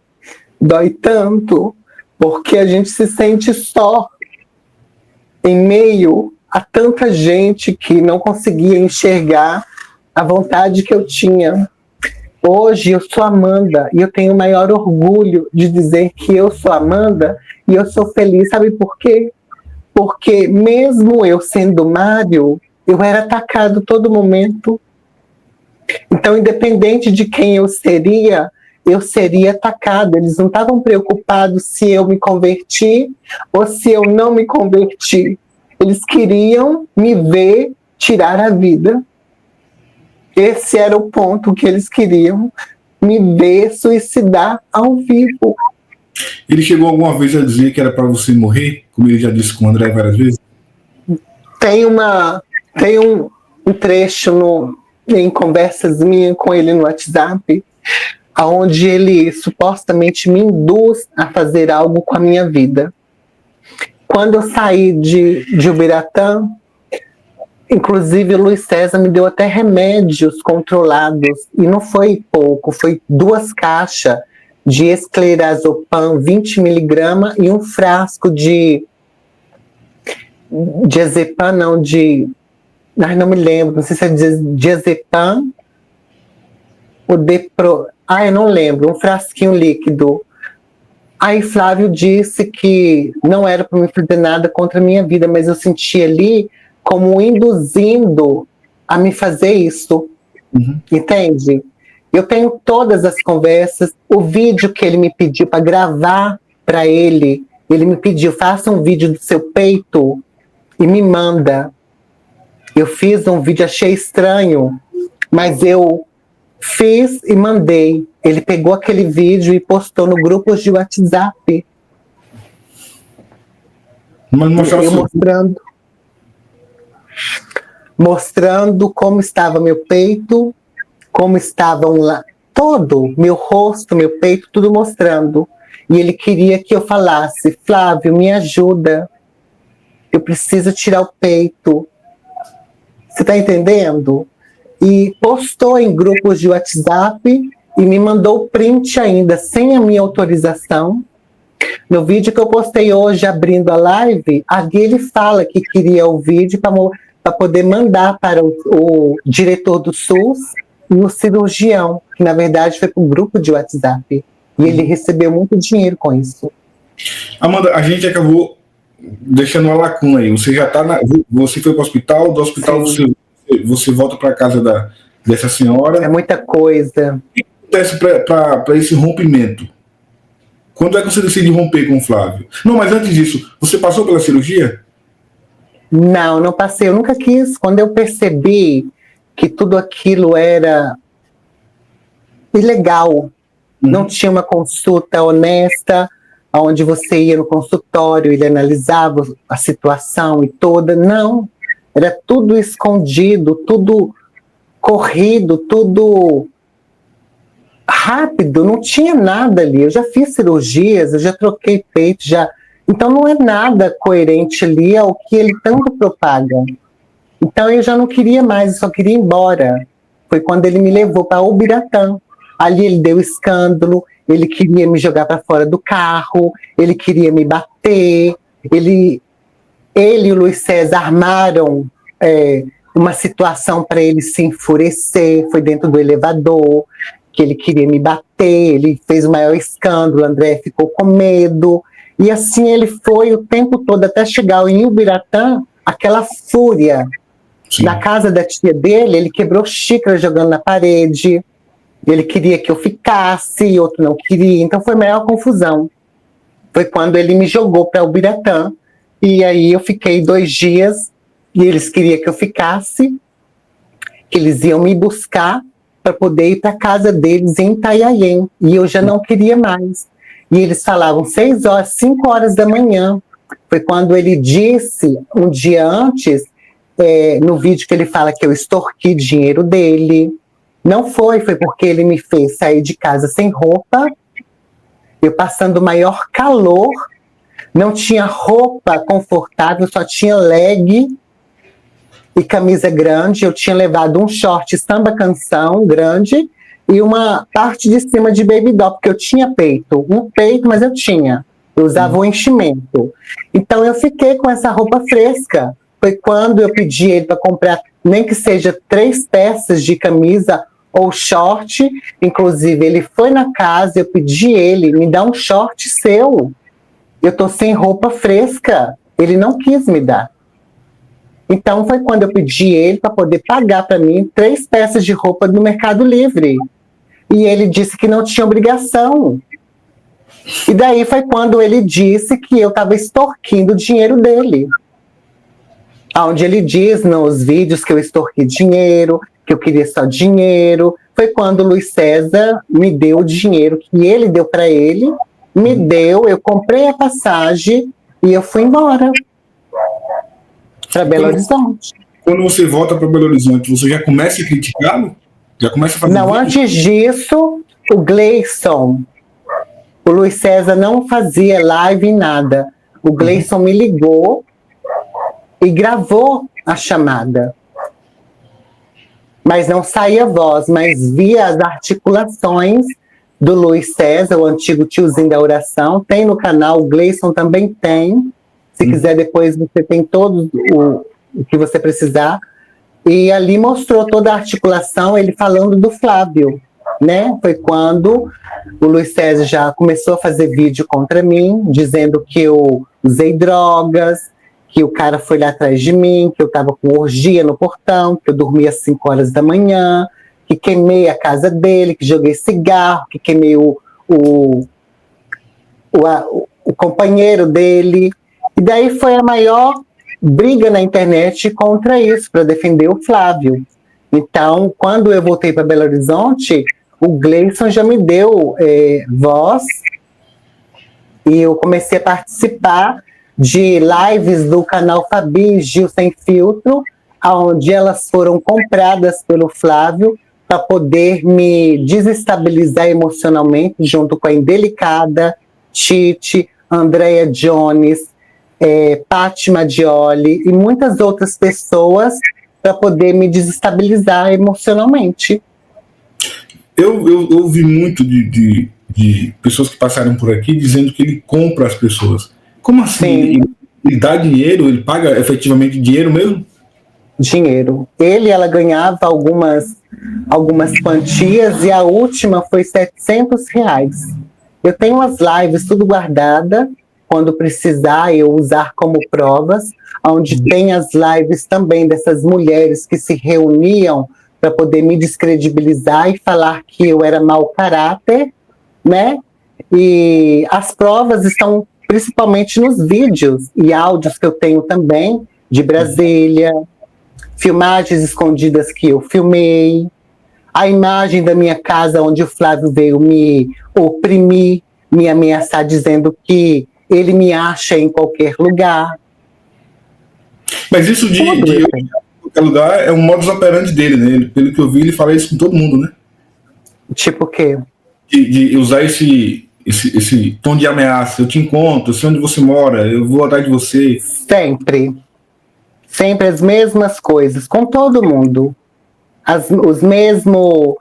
tanto, porque a gente se sente só em meio a tanta gente que não conseguia enxergar a vontade que eu tinha. Hoje eu sou Amanda e eu tenho o maior orgulho de dizer que eu sou Amanda e eu sou feliz. Sabe por quê? Porque mesmo eu sendo Mário, eu era atacado todo momento. Então, independente de quem eu seria atacado. Eles não estavam preocupados se eu me converti ou se eu não me converti. Eles queriam me ver tirar a vida. Esse era o ponto que eles queriam, me ver suicidar ao vivo. Ele chegou alguma vez a dizer que era para você morrer, como ele já disse com o André várias vezes? Tem um trecho em conversas minhas com ele no WhatsApp, onde ele supostamente me induz a fazer algo com a minha vida. Quando eu saí de Ubiratã, inclusive, o Luiz César me deu até remédios controlados, e não foi pouco, foi 2 caixas de esclerazepam 20 miligramas e um frasco de diazepam, não me lembro, não sei se é diazepam ou eu não lembro, um frasquinho líquido. Aí Flávio disse que não era para me fazer nada contra a minha vida, mas eu senti ali como induzindo a me fazer isso. Entende? Eu tenho todas as conversas, o vídeo que ele me pediu para gravar para ele me pediu, faça um vídeo do seu peito e me manda. Eu fiz um vídeo, achei estranho, mas eu fiz e mandei. Ele pegou aquele vídeo e postou no grupo de WhatsApp. Mostrando como estava meu peito, como estavam lá, todo, meu rosto, meu peito, tudo mostrando. E ele queria que eu falasse, Flávio, me ajuda, eu preciso tirar o peito. Você está entendendo? E postou em grupos de WhatsApp e me mandou print ainda, sem a minha autorização. No vídeo que eu postei hoje, abrindo a live, ali ele fala que queria o vídeo para poder mandar para o diretor do SUS e o cirurgião, que na verdade foi para um grupo de WhatsApp. E ele recebeu muito dinheiro com isso. Amanda, a gente acabou deixando uma lacuna aí. Você já está você foi para o hospital, do hospital você volta para a casa dessa senhora. É muita coisa. O que acontece para esse rompimento? Quando é que você decide romper com o Flávio? Não, mas antes disso, você passou pela cirurgia? Não passei. Eu nunca quis. Quando eu percebi que tudo aquilo era ilegal, não tinha uma consulta honesta, onde você ia no consultório, ele analisava a situação e toda. Não. Era tudo escondido, tudo corrido, tudo rápido, não tinha nada ali. Eu já fiz cirurgias, eu já troquei peito, então não é nada coerente ali ao que ele tanto propaga. Então eu já não queria mais, eu só queria ir embora. Foi quando ele me levou para Ubiratã. Ali ele deu escândalo, ele queria me jogar para fora do carro, ele queria me bater, ele e o Luiz César armaram uma situação para ele se enfurecer, foi dentro do elevador. que ele queria me bater, ele fez o maior escândalo, André ficou com medo. E assim ele foi o tempo todo, até chegar em Ubiratã, aquela fúria. Sim. Na casa da tia dele, ele quebrou xícara jogando na parede. Ele queria que eu ficasse, e outro não queria. Então foi a maior confusão. Foi quando ele me jogou para Ubiratã. E aí eu fiquei 2 dias, e eles queriam que eu ficasse, que eles iam me buscar para poder ir para a casa deles em Itanhaém. E eu já não queria mais. E eles falavam 6 horas, 5 horas da manhã. Foi quando ele disse, um dia antes, no vídeo que ele fala que eu extorqui dinheiro dele. Não foi porque ele me fez sair de casa sem roupa, eu passando o maior calor, não tinha roupa confortável, só tinha leg e camisa grande. Eu tinha levado um short samba canção grande e uma parte de cima de baby doll, porque eu tinha peito, mas eu tinha. Eu usava um enchimento. Então eu fiquei com essa roupa fresca. Foi quando eu pedi ele para comprar, nem que seja 3 peças de camisa ou short. Inclusive, ele foi na casa, eu pedi ele, me dá um short seu. Eu tô sem roupa fresca. Ele não quis me dar. Então foi quando eu pedi ele para poder pagar para mim 3 peças de roupa no Mercado Livre. E ele disse que não tinha obrigação. E daí foi quando ele disse que eu estava extorquindo o dinheiro dele. Onde ele diz nos vídeos que eu extorqui dinheiro, que eu queria só dinheiro. Foi quando o Luiz César me deu o dinheiro que ele deu para ele, me deu, eu comprei a passagem e eu fui embora para Belo Horizonte. Quando você volta para Belo Horizonte, você já começa a criticá-lo? Já começa a fazer Não, vídeo? antes disso, o Gleison, o Luiz César não fazia live em nada. O Gleison me ligou e gravou a chamada. Mas não saía voz, mas via as articulações do Luiz César, o antigo tiozinho da oração. Tem no canal, o Gleison também tem. Se quiser, depois você tem todo o que você precisar. E ali mostrou toda a articulação, ele falando do Flávio, né? Foi quando o Luiz César já começou a fazer vídeo contra mim, dizendo que eu usei drogas, que o cara foi lá atrás de mim, que eu estava com orgia no portão, que eu dormia às 5 horas da manhã, que queimei a casa dele, que joguei cigarro, que queimei o companheiro dele. E daí foi a maior briga na internet contra isso, para defender o Flávio. Então, quando eu voltei para Belo Horizonte, o Gleison já me deu voz e eu comecei a participar de lives do canal Fabi Gil Sem Filtro, onde elas foram compradas pelo Flávio para poder me desestabilizar emocionalmente, junto com a Indelicada, Tite, Andrea Jones, Paty Madioli e muitas outras pessoas para poder me desestabilizar emocionalmente. Eu ouvi muito de pessoas que passaram por aqui dizendo que ele compra as pessoas. Como assim? Ele dá dinheiro? Ele paga efetivamente dinheiro mesmo? Dinheiro. Ela ganhava algumas quantias e a última foi R$700. Eu tenho as lives tudo guardada, quando precisar eu usar como provas, onde tem as lives também dessas mulheres que se reuniam para poder me descredibilizar e falar que eu era mau caráter, né? E as provas estão principalmente nos vídeos e áudios que eu tenho também, de Brasília, filmagens escondidas que eu filmei, a imagem da minha casa onde o Flávio veio me oprimir, me ameaçar dizendo que ele me acha em qualquer lugar. Mas isso de qualquer lugar é um modus operandi dele, né? Pelo que eu vi, ele fala isso com todo mundo, né? Tipo o quê? De usar esse tom de ameaça. Eu te encontro, eu sei onde você mora, eu vou atrás de você. Sempre. Sempre as mesmas coisas, com todo mundo. As mesmas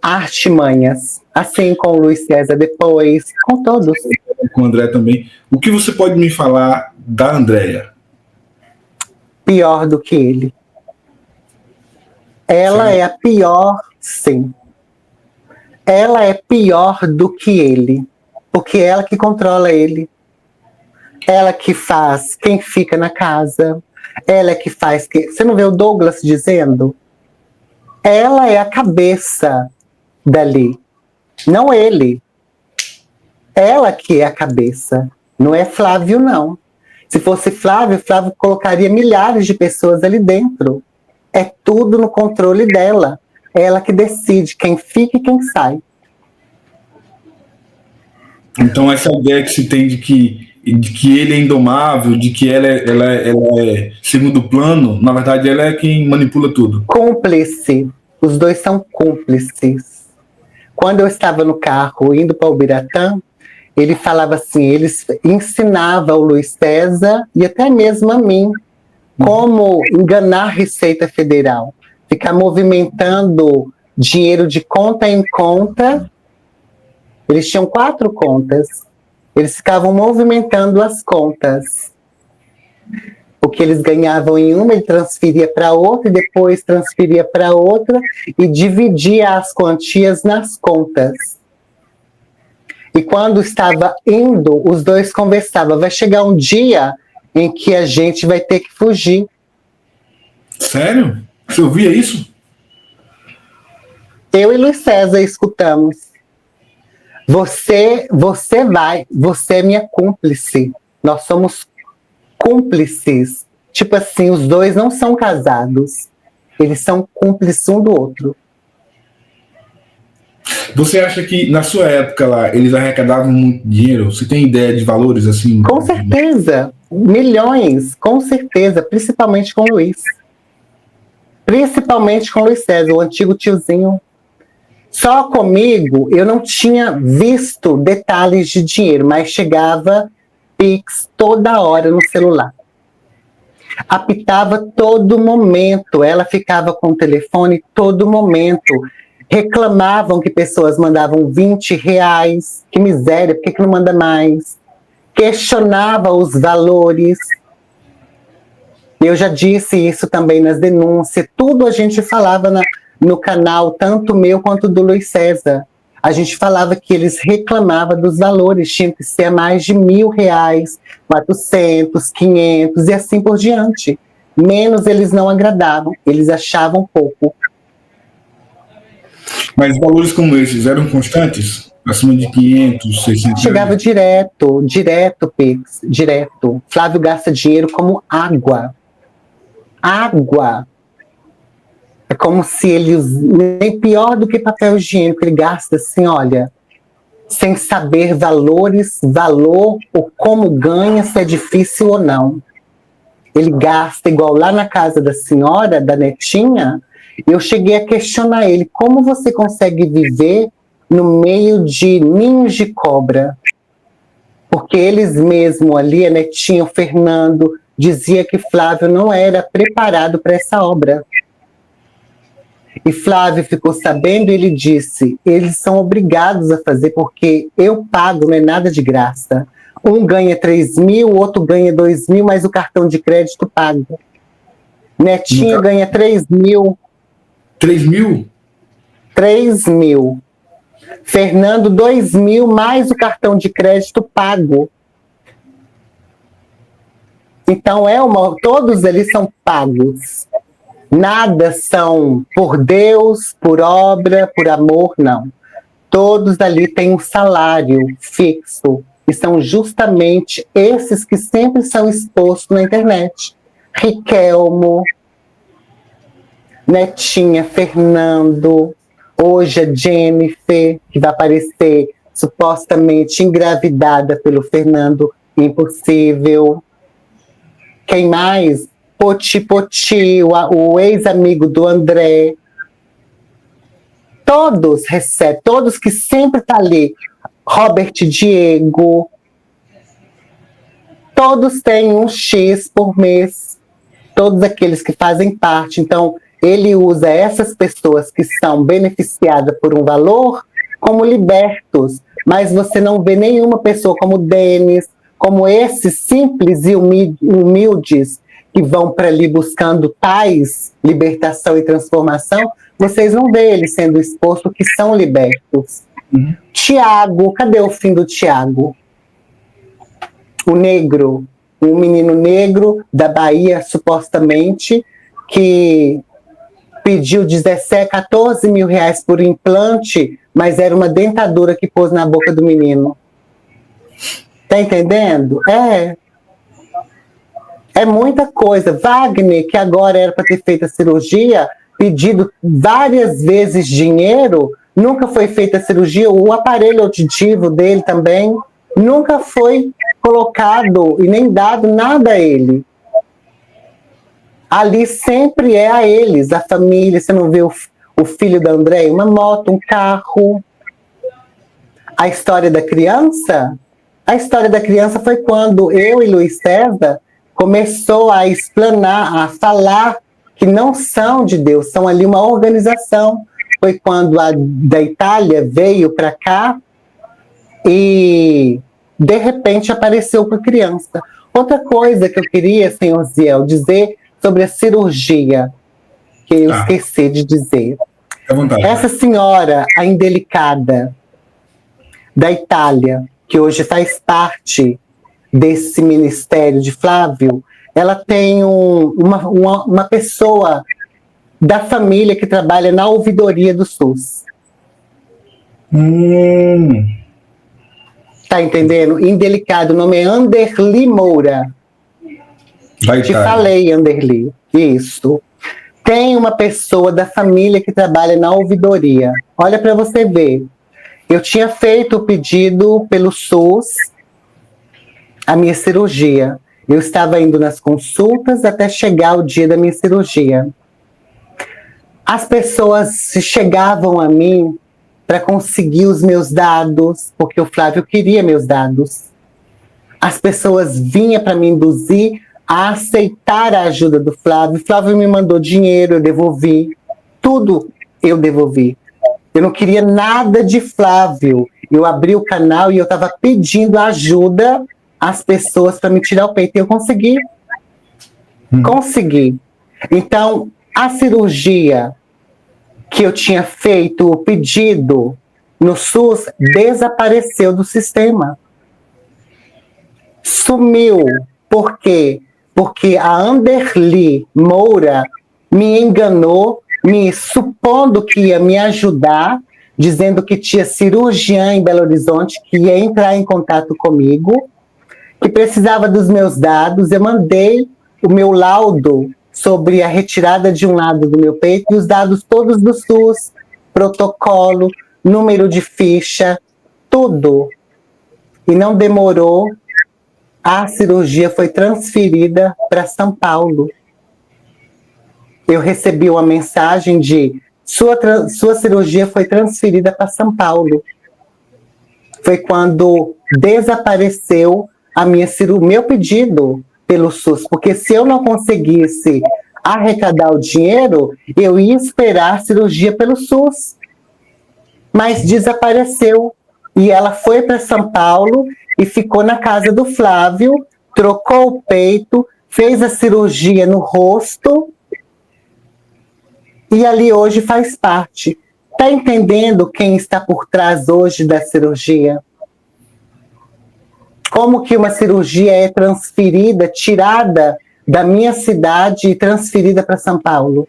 artimanhas. Assim com o Luiz César depois, com todos. Com o André também. O que você pode me falar da Andréia? Pior do que ele. Ela é a pior, sim. ela é pior do que ele, porque é ela que controla ele. Ela que faz quem fica na casa, ela é que faz que... Você não vê o Douglas dizendo? Ela é a cabeça dali, não ele. Ela que é a cabeça, não é Flávio, não. Se fosse Flávio, Flávio colocaria milhares de pessoas ali dentro. É tudo no controle dela. É ela que decide quem fica e quem sai. Então essa ideia que se tem de que ele é indomável, de que ela é segundo plano, na verdade ela é quem manipula tudo. Cúmplice. Os dois são cúmplices. Quando eu estava no carro indo para o Ubiratã, ele falava assim, ele ensinava o Luiz César e até mesmo a mim como enganar a Receita Federal. Ficar movimentando dinheiro de conta em conta. Eles tinham 4 contas. Eles ficavam movimentando as contas. O que eles ganhavam em uma, ele transferia para outra, e depois transferia para outra, e dividia as quantias nas contas. E quando estava indo, os dois conversavam. Vai chegar um dia em que a gente vai ter que fugir. Sério? Você ouvia isso? Eu e Luiz César escutamos. Você é minha cúmplice. Nós somos cúmplices. Tipo assim, os dois não são casados. Eles são cúmplices um do outro. Você acha que na sua época lá eles arrecadavam muito dinheiro? Você tem ideia de valores assim? Com certeza. Milhões, com certeza. Principalmente com o Luiz. Principalmente com o Luiz César, o antigo tiozinho. Só comigo eu não tinha visto detalhes de dinheiro, mas chegava Pix toda hora no celular. Apitava todo momento, ela ficava com o telefone todo momento. Reclamavam que pessoas mandavam R$20, que miséria, por que não manda mais? Questionava os valores. Eu já disse isso também nas denúncias, tudo a gente falava no canal, tanto meu quanto do Luiz César. A gente falava que eles reclamavam dos valores, tinha que ser mais de R$1.000, 400, 500 e assim por diante. Menos eles não agradavam, eles achavam pouco. Mas valores como esses eram constantes? Acima de 500, 600? Chegava direto, Pix, direto. Flávio gasta dinheiro como água. Água. É como se ele, nem pior do que papel higiênico, ele gasta assim, olha, sem saber valores, valor, ou como ganha, se é difícil ou não. Ele gasta igual lá na casa da senhora, da netinha. Eu cheguei a questionar ele, como você consegue viver no meio de ninhos de cobra? Porque eles mesmo ali, a netinha, o Fernando, dizia que Flávio não era preparado para essa obra. E Flávio ficou sabendo e ele disse, eles são obrigados a fazer porque eu pago, não é nada de graça. Um ganha 3.000, o outro ganha 2.000, mas o cartão de crédito paga. Netinha ganha 3.000. 3.000? 3.000. Fernando, 2.000, mais o cartão de crédito pago. Então, todos eles são pagos. Nada são por Deus, por obra, por amor, não. Todos ali têm um salário fixo. E são justamente esses que sempre são expostos na internet. Riquelmo, Netinha, Fernando, hoje a Jennifer, que vai aparecer supostamente engravidada pelo Fernando, impossível. Quem mais? Poti, o ex-amigo do André. Todos recebem, todos que sempre estão ali. Robert Diego. Todos têm um X por mês. Todos aqueles que fazem parte. Então, ele usa essas pessoas que são beneficiadas por um valor como libertos. Mas você não vê nenhuma pessoa como Denis, como esses simples e humildes que vão para ali buscando paz, libertação e transformação, vocês vão ver eles sendo expostos que são libertos. Tiago, cadê o fim do Tiago? O negro, um menino negro da Bahia, supostamente, que pediu 14 mil reais por implante, mas era uma dentadura que pôs na boca do menino. Tá entendendo? É muita coisa. Wagner, que agora era para ter feito a cirurgia, pedido várias vezes dinheiro, nunca foi feita a cirurgia. O aparelho auditivo dele também nunca foi colocado e nem dado nada a ele. Ali sempre é a eles, a família. Você não vê o filho da Andréia? Uma moto, um carro. A história da criança? A história da criança foi quando eu e Luiz César começou a explanar, a falar que não são de Deus, são ali uma organização. Foi quando a da Itália veio para cá e, de repente, apareceu com a criança. Outra coisa que eu queria, senhor Ziel, dizer sobre a cirurgia, que eu esqueci de dizer. À vontade. Essa senhora, a indelicada, da Itália, que hoje faz parte desse ministério de Flávio, ela tem uma pessoa da família que trabalha na ouvidoria do SUS. Tá entendendo? Indelicado, o nome é Anderli Moura. Te falei, Anderli. Isso. Tem uma pessoa da família que trabalha na ouvidoria. Olha para você ver. Eu tinha feito o pedido pelo SUS, a minha cirurgia. Eu estava indo nas consultas até chegar o dia da minha cirurgia. As pessoas chegavam a mim para conseguir os meus dados, porque o Flávio queria meus dados. As pessoas vinham para me induzir a aceitar a ajuda do Flávio. O Flávio me mandou dinheiro, eu devolvi. Tudo eu devolvi. Eu não queria nada de Flávio. Eu abri o canal e eu estava pedindo ajuda às pessoas para me tirar o peito. E eu consegui. Consegui. Então, a cirurgia que eu tinha feito, o pedido no SUS, desapareceu do sistema. Sumiu. Por quê? Porque a Anderli Moura me enganou, me supondo que ia me ajudar, dizendo que tinha cirurgiã em Belo Horizonte, que ia entrar em contato comigo, que precisava dos meus dados. Eu mandei o meu laudo sobre a retirada de um lado do meu peito e os dados todos do SUS, protocolo, número de ficha, tudo. E não demorou, a cirurgia foi transferida para São Paulo. Eu recebi uma mensagem de sua cirurgia foi transferida para São Paulo. Foi quando desapareceu o meu pedido pelo SUS, porque se eu não conseguisse arrecadar o dinheiro, eu ia esperar a cirurgia pelo SUS. Mas desapareceu. E ela foi para São Paulo e ficou na casa do Flávio, trocou o peito, fez a cirurgia no rosto, e ali hoje faz parte. Está entendendo quem está por trás hoje da cirurgia? Como que uma cirurgia é transferida, tirada da minha cidade e transferida para São Paulo?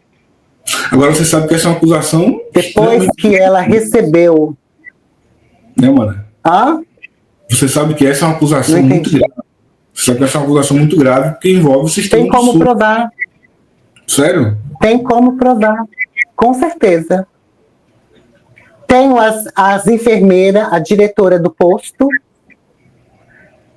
Agora você sabe que essa é uma acusação... Depois que ela recebeu... Né, mano? Você sabe que essa é uma acusação muito grave. Você sabe que essa é uma acusação muito grave porque envolve o sistema. Tem como provar. Sério? Tem como provar, com certeza. Tenho as enfermeiras, a diretora do posto,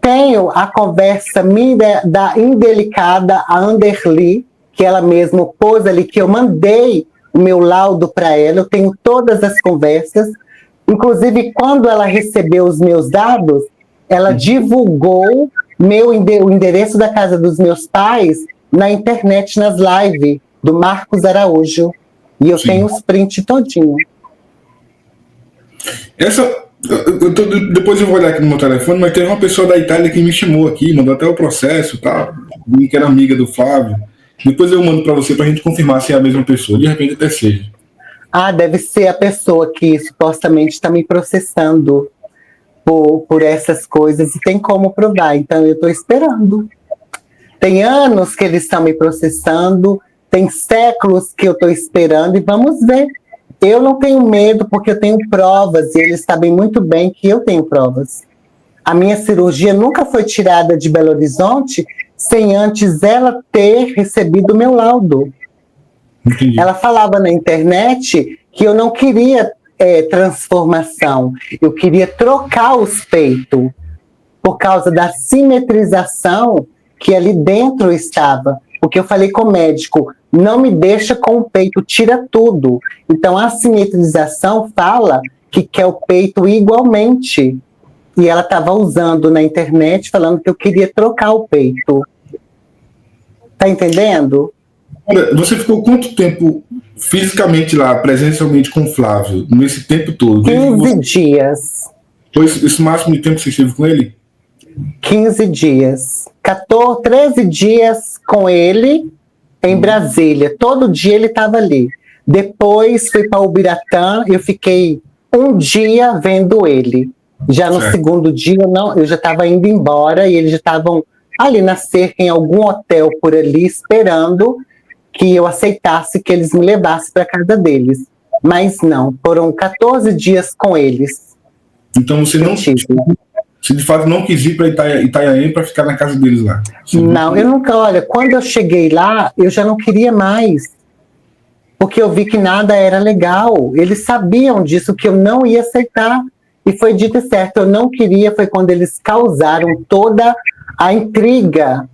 tenho a conversa minha da indelicada, a Anderli, que ela mesma pôs ali, que eu mandei o meu laudo para ela, eu tenho todas as conversas, inclusive quando ela recebeu os meus dados, ela divulgou o endereço da casa dos meus pais na internet, nas lives do Marcos Araújo. E eu tenho os prints todinho. Depois eu vou olhar aqui no meu telefone, mas teve uma pessoa da Itália que me chamou aqui, mandou até o processo e tal. que era amiga do Flávio. Depois eu mando para você, para a gente confirmar se é a mesma pessoa. De repente até seja. Ah, deve ser a pessoa que supostamente está me processando por essas coisas e tem como provar. Então eu estou esperando. Tem anos que eles estão me processando, tem séculos que eu estou esperando e vamos ver. Eu não tenho medo porque eu tenho provas e eles sabem muito bem que eu tenho provas. A minha cirurgia nunca foi tirada de Belo Horizonte sem antes ela ter recebido o meu laudo. Entendi. Ela falava na internet que eu não queria transformação, eu queria trocar os peitos por causa da simetrização que ali dentro estava. Porque eu falei com o médico, não me deixa com o peito, tira tudo. Então a simetrização fala que quer o peito igualmente. E ela estava usando na internet, falando que eu queria trocar o peito. Tá entendendo? Olha, você ficou quanto tempo fisicamente lá, presencialmente com o Flávio, nesse tempo todo? 15 dias. Foi esse máximo de tempo que você esteve com ele? 15 dias. 13 dias com ele em Brasília. Todo dia ele estava ali. Depois fui para Ubiratã, eu fiquei um dia vendo ele. Já no segundo dia, eu já estava indo embora e eles já estavam ali na cerca, em algum hotel por ali, esperando que eu aceitasse que eles me levassem para casa deles. Mas não, foram 14 dias com eles. Então você não, você de fato não quis ir para Itanhaém para ficar na casa deles lá? Não, eu nunca, olha, quando eu cheguei lá, eu já não queria mais. Porque eu vi que nada era legal. Eles sabiam disso, que eu não ia aceitar. E foi dito certo, eu não queria, foi quando eles causaram toda a intriga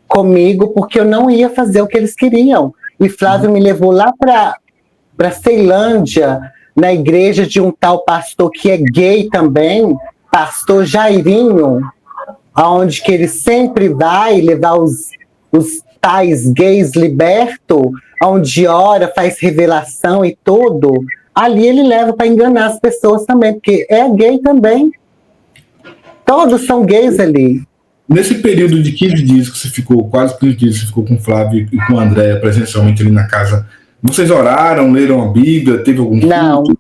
comigo, porque eu não ia fazer o que eles queriam. E Flávio me levou lá para Ceilândia, na igreja de um tal pastor que é gay também, pastor Jairinho, aonde que ele sempre vai levar os tais gays libertos, onde ora, faz revelação e tudo. Ali ele leva para enganar as pessoas também, porque é gay também. Todos são gays ali. Nesse período de 15 dias que você ficou, quase 15 dias que você ficou com o Flávio e com a Andréia presencialmente ali na casa, vocês oraram, leram a Bíblia, teve algum culto,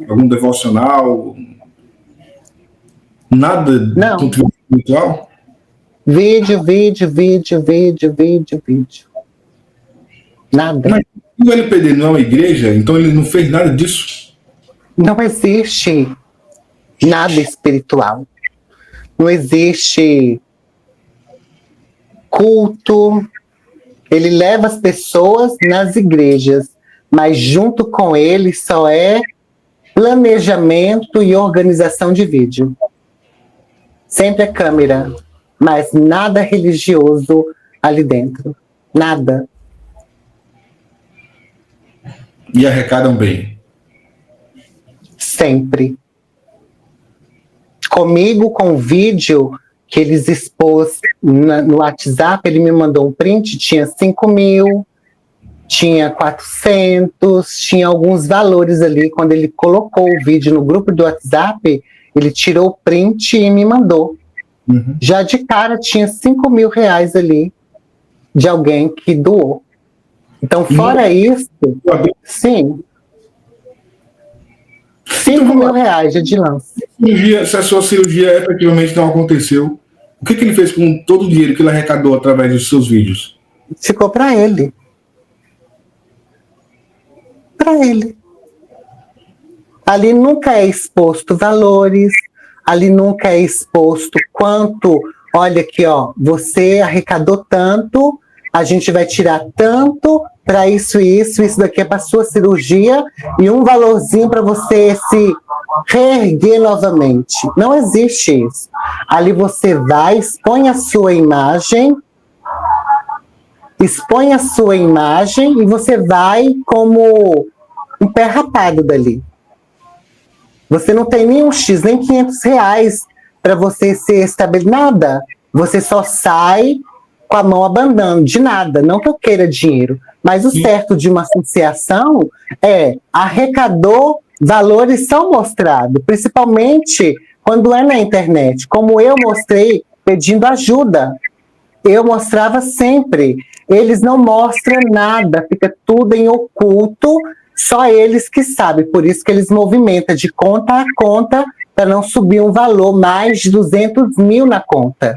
algum devocional? Nada não. espiritual? Vídeo. Nada. Mas o LPD não é uma igreja, então ele não fez nada disso? Não existe nada espiritual. Não existe culto. Ele leva as pessoas nas igrejas, mas junto com ele só é planejamento e organização de vídeo. Sempre a câmera, mas nada religioso ali dentro. Nada. E arrecadam bem? Sempre. Comigo, com o vídeo que eles expôs no WhatsApp, ele me mandou um print, tinha 5.000, tinha 400, tinha alguns valores ali. Quando ele colocou o vídeo no grupo do WhatsApp, ele tirou o print e me mandou. Uhum. Já de cara tinha 5.000 reais ali de alguém que doou. Então, fora isso, sim. 5.000 reais de lance. Se a sua cirurgia efetivamente não aconteceu, o que ele fez com todo o dinheiro que ele arrecadou através dos seus vídeos? Ficou para ele. Para ele. Ali nunca é exposto valores, ali nunca é exposto quanto, olha aqui, ó, você arrecadou tanto, a gente vai tirar tanto para isso, isso daqui é para sua cirurgia e um valorzinho para você se reerguer novamente. Não existe isso. Ali você vai, expõe a sua imagem e você vai como um pé rapado dali. Você não tem nem um X, nem 500 reais para você ser estabelecido, nada. Você só sai com a mão abanando, de nada. Não que eu queira dinheiro, mas o certo de uma associação é arrecadou, valores são mostrados, principalmente quando é na internet, como eu mostrei pedindo ajuda. Eu mostrava sempre. Eles não mostram nada, fica tudo em oculto, só eles que sabem. Por isso que eles movimentam de conta a conta para não subir um valor mais de 200 mil na conta.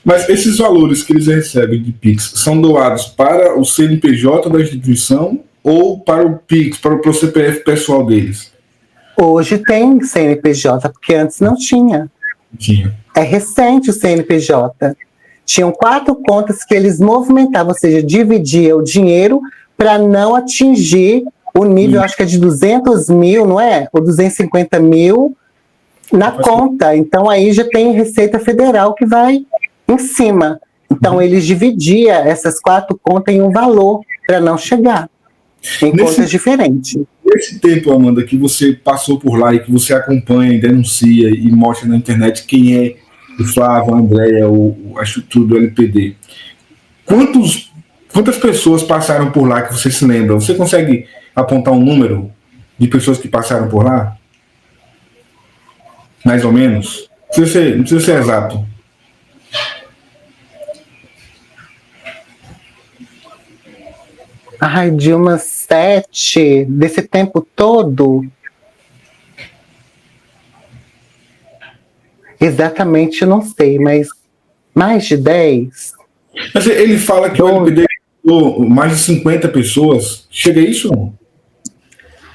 Mas esses valores que eles recebem de Pix são doados para o CNPJ da instituição ou para o Pix, para o CPF pessoal deles? Hoje tem CNPJ, porque antes não tinha. Tinha. É recente o CNPJ. Tinham 4 contas que eles movimentavam, ou seja, dividia o dinheiro para não atingir o nível, acho que é de 200 mil, não é? Ou 250 mil na conta. Então aí já tem Receita Federal que vai em cima. Então eles dividiam essas 4 contas em um valor para não chegar em contas diferentes. Nesse tempo, Amanda, que você passou por lá e que você acompanha e denuncia e mostra na internet quem é o Flávio, a Andréia, a estrutura do LPD, quantas pessoas passaram por lá que você se lembra? Você consegue apontar um número de pessoas que passaram por lá? Mais ou menos? Não precisa ser exato. Ai, de umas 7, desse tempo todo. Exatamente, eu não sei, mas mais de 10. Mas ele fala que o LPD mais de 50 pessoas. Chega a isso? Não?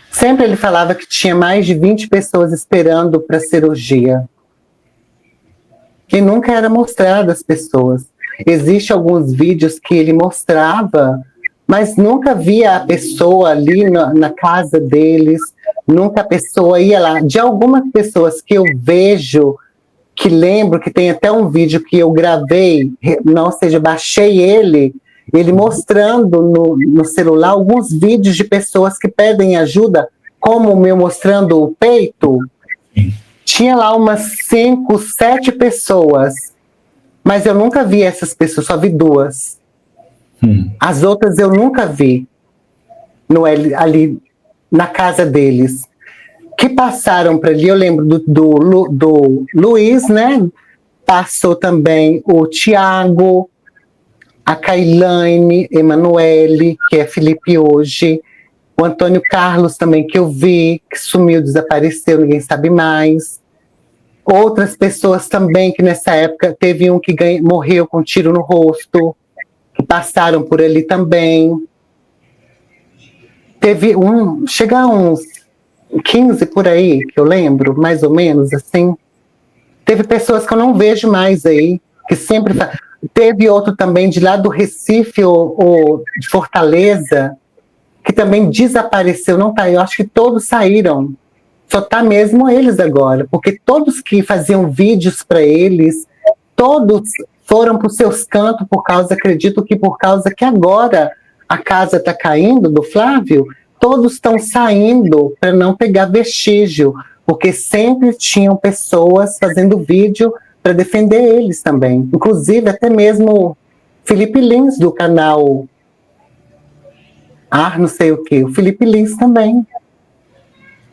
Sempre ele falava que tinha mais de 20 pessoas esperando para cirurgia. Que nunca era mostrado às pessoas. Existem alguns vídeos que ele mostrava, mas nunca via a pessoa ali na casa deles, nunca a pessoa ia lá. De algumas pessoas que eu vejo, que lembro que tem até um vídeo que eu gravei, não, ou seja, baixei ele mostrando no celular alguns vídeos de pessoas que pedem ajuda, como o meu mostrando o peito. Tinha lá umas 5, 7 pessoas, mas eu nunca vi essas pessoas, só vi 2. As outras eu nunca vi ali na casa deles. Que passaram para ali, eu lembro do Luiz, né? Passou também o Tiago, a Kailane, Emanuele, que é Felipe hoje, o Antônio Carlos também, que eu vi, que sumiu, desapareceu, ninguém sabe mais. Outras pessoas também, que nessa época teve um que morreu com um tiro no rosto, que passaram por ali também. Teve chega a uns 15 por aí, que eu lembro, mais ou menos, assim. Teve pessoas que eu não vejo mais aí, que sempre... Teve outro também de lá do Recife, ou de Fortaleza, que também desapareceu, não tá aí. Eu acho que todos saíram. Só tá mesmo eles agora, porque todos que faziam vídeos para eles, todos foram para os seus cantos acredito que por causa que agora a casa está caindo do Flávio, todos estão saindo para não pegar vestígio, porque sempre tinham pessoas fazendo vídeo para defender eles também. Inclusive, até mesmo Felipe Lins, do canal não sei o que, o Felipe Lins também.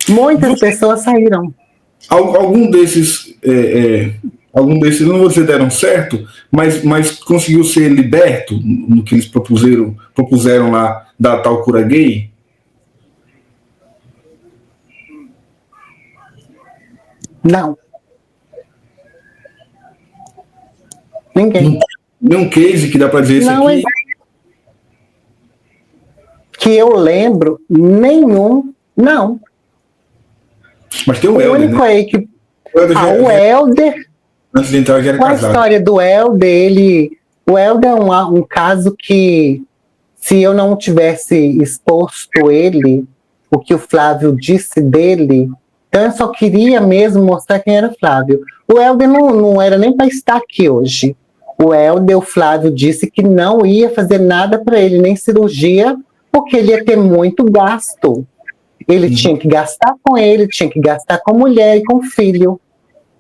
Muitas pessoas saíram. Algum desses, não vou dizer deram certo, mas conseguiu ser liberto no que eles propuseram lá da tal cura gay? Não. Ninguém. Nenhum case que dá para dizer isso não, aqui? Que eu lembro, nenhum, não. Mas tem o Helder, único né? aí que... O Helder... Antes de entrar, já era casado. A história do Helder, o Helder é um caso que, se eu não tivesse exposto ele, o que o Flávio disse dele, então eu só queria mesmo mostrar quem era Flávio. O Helder não era nem para estar aqui hoje. O Flávio disse que não ia fazer nada para ele, nem cirurgia, porque ele ia ter muito gasto. Ele tinha que gastar com ele, tinha que gastar com mulher e com filho.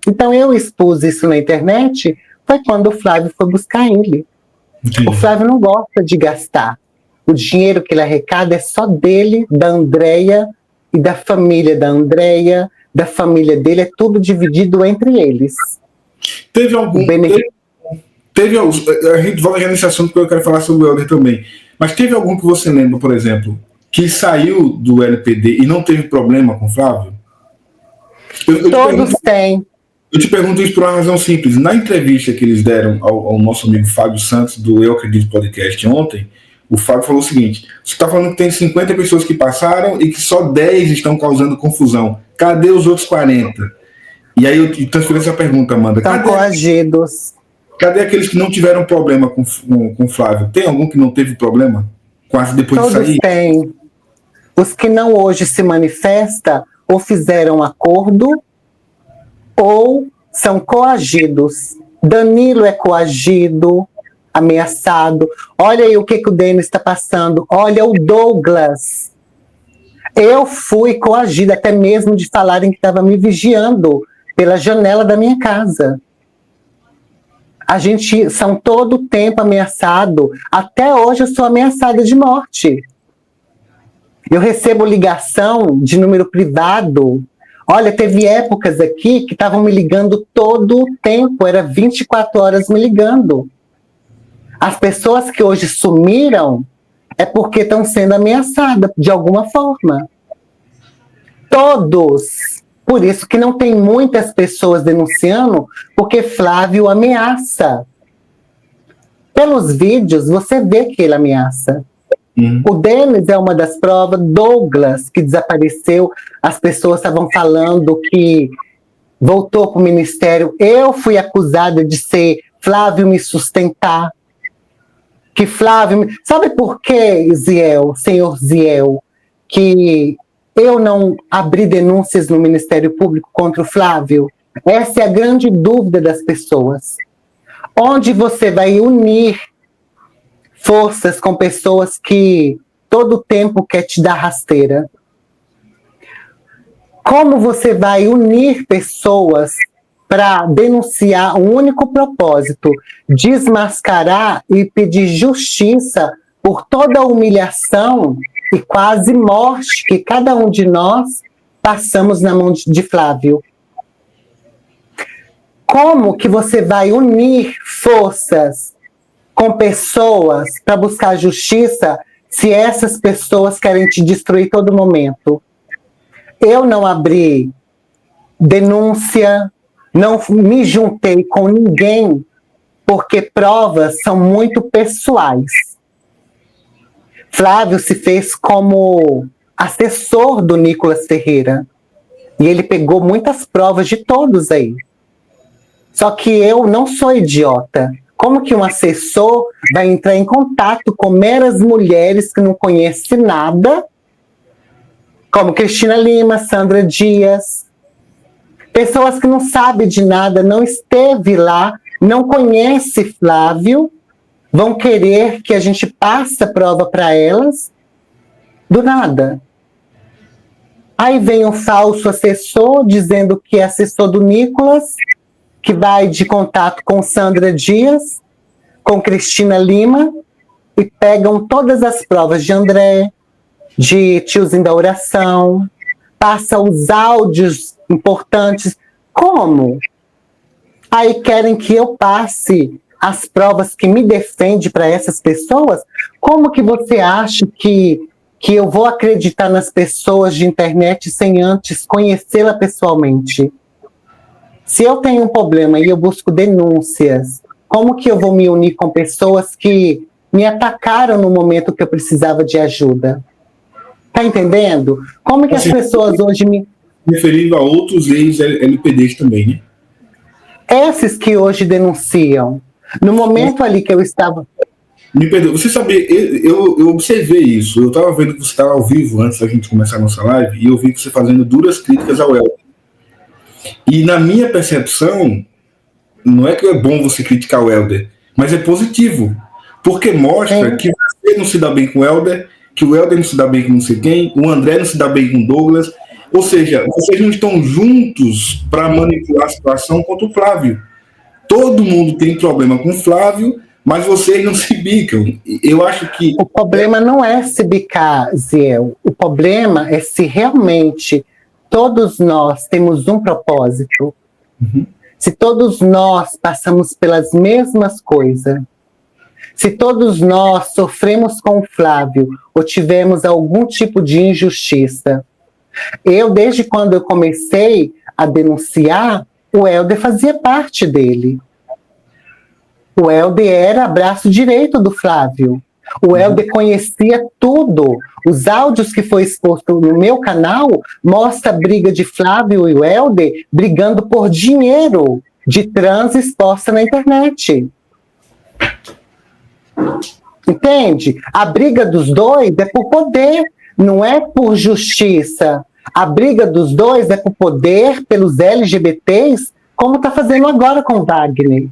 Então eu expus isso na internet, foi quando o Flávio foi buscar ele. O Flávio não gosta de gastar. O dinheiro que ele arrecada é só dele, da Andréia e da família da Andréia, da família dele, é tudo dividido entre eles. Teve A gente volta já nesse assunto porque eu quero falar sobre o Helder também. Mas teve algum que você lembra, por exemplo, que saiu do LPD e não teve problema com o Flávio? Todos têm. Eu te pergunto isso por uma razão simples. Na entrevista que eles deram ao nosso amigo Fábio Santos, do Eu Acredito Podcast ontem, o Fábio falou o seguinte: você está falando que tem 50 pessoas que passaram e que só 10 estão causando confusão. Cadê os outros 40? E aí eu te transferi essa pergunta, Amanda. Estão coagidos. Cadê aqueles que não tiveram problema com o Flávio? Tem algum que não teve problema? Quase depois Todos de sair? têm. Os que não hoje se manifestam ou fizeram acordo ou são coagidos. Danilo é coagido, ameaçado. Olha aí o que o Denis está passando. Olha o Douglas. Eu fui coagida até mesmo de falarem que estava me vigiando pela janela da minha casa. A gente são todo o tempo ameaçado. Até hoje eu sou ameaçada de morte. Eu recebo ligação de número privado. Olha, teve épocas aqui que estavam me ligando todo o tempo, era 24 horas me ligando. As pessoas que hoje sumiram é porque estão sendo ameaçadas de alguma forma. Todos. Por isso que não tem muitas pessoas denunciando, porque Flávio ameaça. Pelos vídeos, você vê que ele ameaça. O Denis é uma das provas. Douglas, que desapareceu, as pessoas estavam falando que voltou para o ministério. Eu fui acusada de ser Flávio me sustentar. Que Flávio... Sabe por quê, Ziel, senhor Ziel, que eu não abri denúncias no Ministério Público contra o Flávio? Essa é a grande dúvida das pessoas. Onde você vai unir forças com pessoas que todo tempo quer te dar rasteira? Como você vai unir pessoas para denunciar um único propósito, desmascarar e pedir justiça por toda a humilhação e quase morte que cada um de nós passamos na mão de Flávio? Como que você vai unir forças com pessoas para buscar justiça se essas pessoas querem te destruir todo momento? Eu não abri denúncia, não me juntei com ninguém, porque provas são muito pessoais. Flávio se fez como assessor do Nicolas Ferreira, e ele pegou muitas provas de todos aí. Só que eu não sou idiota. Como que um assessor vai entrar em contato com meras mulheres que não conhecem nada, como Cristina Lima, Sandra Dias, pessoas que não sabem de nada, não esteve lá, não conhece Flávio, vão querer que a gente passe a prova para elas, do nada. Aí vem um falso assessor dizendo que é assessor do Nicolas, que vai de contato com Sandra Dias, com Cristina Lima, e pegam todas as provas de André, de Tiozinho da Oração, passa os áudios importantes. Como? Aí querem que eu passe as provas que me defendem para essas pessoas? Como que você acha que eu vou acreditar nas pessoas de internet sem antes conhecê-la pessoalmente? Se eu tenho um problema e eu busco denúncias, como que eu vou me unir com pessoas que me atacaram no momento que eu precisava de ajuda? Tá entendendo? Como que as pessoas hoje me... Referindo a outros ex-LPDs também, né? Esses que hoje denunciam. No momento ali que eu estava... Me perdoa, você sabia, eu observei isso. Eu estava vendo que você estava ao vivo antes da gente começar a nossa live, e eu vi que você fazendo duras críticas ao Helder. E na minha percepção, não é que é bom você criticar o Helder, mas é positivo, porque mostra que você não se dá bem com o Helder, que o Helder não se dá bem com não sei quem, o André não se dá bem com o Douglas, ou seja, vocês não estão juntos para manipular a situação contra o Flávio. Todo mundo tem problema com o Flávio, mas vocês não se bicam. Eu acho que... O problema não é se bicar, Ziel. O problema é se realmente todos nós temos um propósito. Se todos nós passamos pelas mesmas coisas, se todos nós sofremos com o Flávio ou tivemos algum tipo de injustiça, desde quando eu comecei a denunciar, o Helder fazia parte dele. O Helder era braço direito do Flávio. O Helder conhecia tudo. Os áudios que foi exposto no meu canal mostra a briga de Flávio e o Helder brigando por dinheiro de trans exposta na internet. Entende? A briga dos dois é por poder, não é por justiça. A briga dos dois é por poder, pelos LGBTs, como está fazendo agora com o Wagner.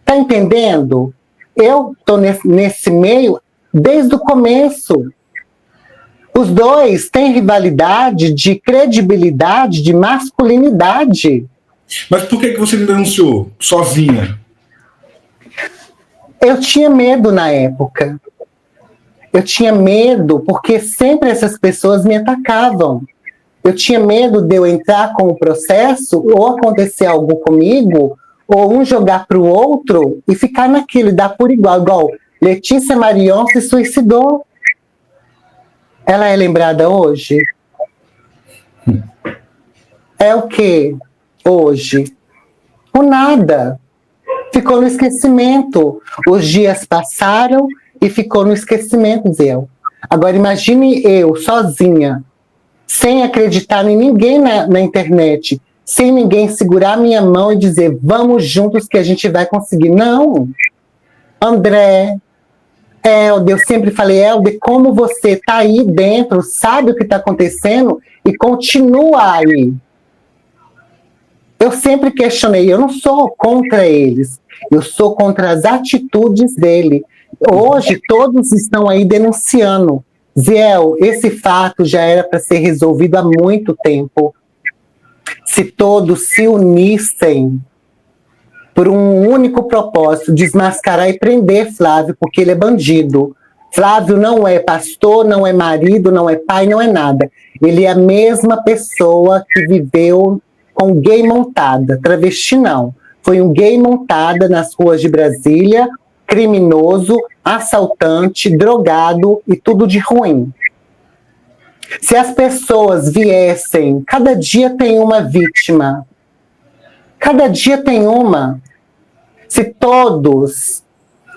Tá entendendo? Eu estou nesse meio desde o começo. Os dois têm rivalidade de credibilidade, de masculinidade. Mas por que você me denunciou sozinha? Eu tinha medo na época. Eu tinha medo porque sempre essas pessoas me atacavam. Eu tinha medo de eu entrar com o processo ou acontecer algo comigo, ou um jogar para o outro e ficar naquilo, e dar por igual. Igual Letícia Marion se suicidou. Ela é lembrada hoje? É o quê hoje? O nada. Ficou no esquecimento. Os dias passaram e ficou no esquecimento, Zé. Agora imagine eu, sozinha, sem acreditar em ninguém na internet, sem ninguém segurar minha mão e dizer, vamos juntos que a gente vai conseguir. Não. André, Helder, eu sempre falei, Helder, como você está aí dentro, sabe o que está acontecendo e continua aí. Eu sempre questionei, eu não sou contra eles, eu sou contra as atitudes dele. Hoje todos estão aí denunciando. Ziel, esse fato já era para ser resolvido há muito tempo. Se todos se unissem por um único propósito, desmascarar e prender Flávio, porque ele é bandido. Flávio não é pastor, não é marido, não é pai, não é nada. Ele é a mesma pessoa que viveu com gay montada, travesti não. Foi um gay montada nas ruas de Brasília, criminoso, assaltante, drogado e tudo de ruim. Se as pessoas viessem, cada dia tem uma vítima. Cada dia tem uma. Se todos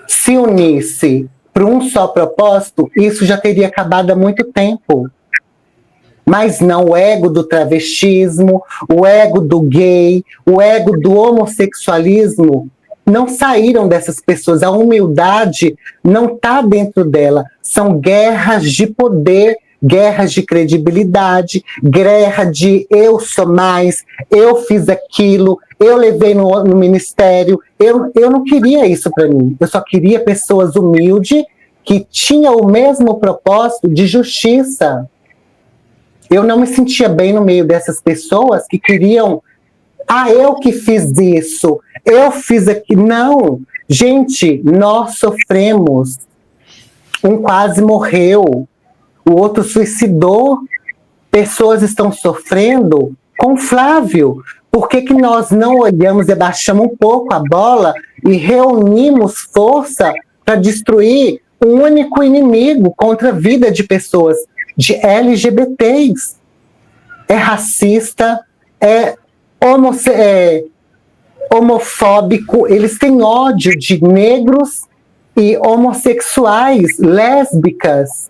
se unissem para um só propósito, isso já teria acabado há muito tempo. Mas não, o ego do travestismo, o ego do gay, o ego do homossexualismo não saíram dessas pessoas. A humildade não está dentro dela. São guerras de poder, guerras de credibilidade, guerra de eu sou mais, eu fiz aquilo, eu levei no ministério. Eu não queria isso para mim. Eu só queria pessoas humildes que tinham o mesmo propósito de justiça. Eu não me sentia bem no meio dessas pessoas que queriam, eu que fiz isso, eu fiz aquilo. Não, gente, nós sofremos. Um quase morreu, o outro suicidou, pessoas estão sofrendo com Flávio. Por que nós não olhamos e abaixamos um pouco a bola e reunimos força para destruir um único inimigo contra a vida de pessoas, de LGBTs? É racista, é homofóbico, eles têm ódio de negros e homossexuais, lésbicas.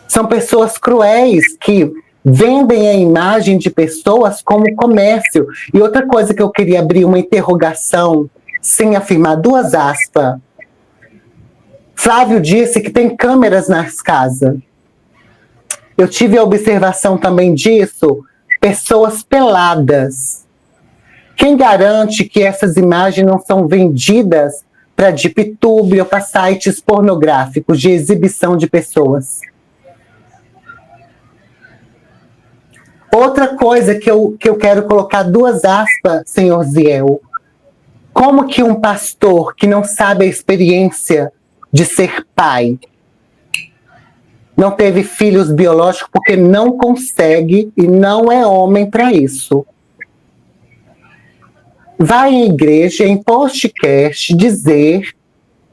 São pessoas cruéis que vendem a imagem de pessoas como comércio. E outra coisa que eu queria abrir uma interrogação, sem afirmar, 2 aspas. Flávio disse que tem câmeras nas casas. Eu tive a observação também disso, pessoas peladas. Quem garante que essas imagens não são vendidas para DeepTube ou para sites pornográficos de exibição de pessoas? Outra coisa que eu quero colocar 2 aspas, senhor Ziel. Como que um pastor que não sabe a experiência de ser pai, não teve filhos biológicos porque não consegue e não é homem para isso? vai em igreja, em podcast, dizer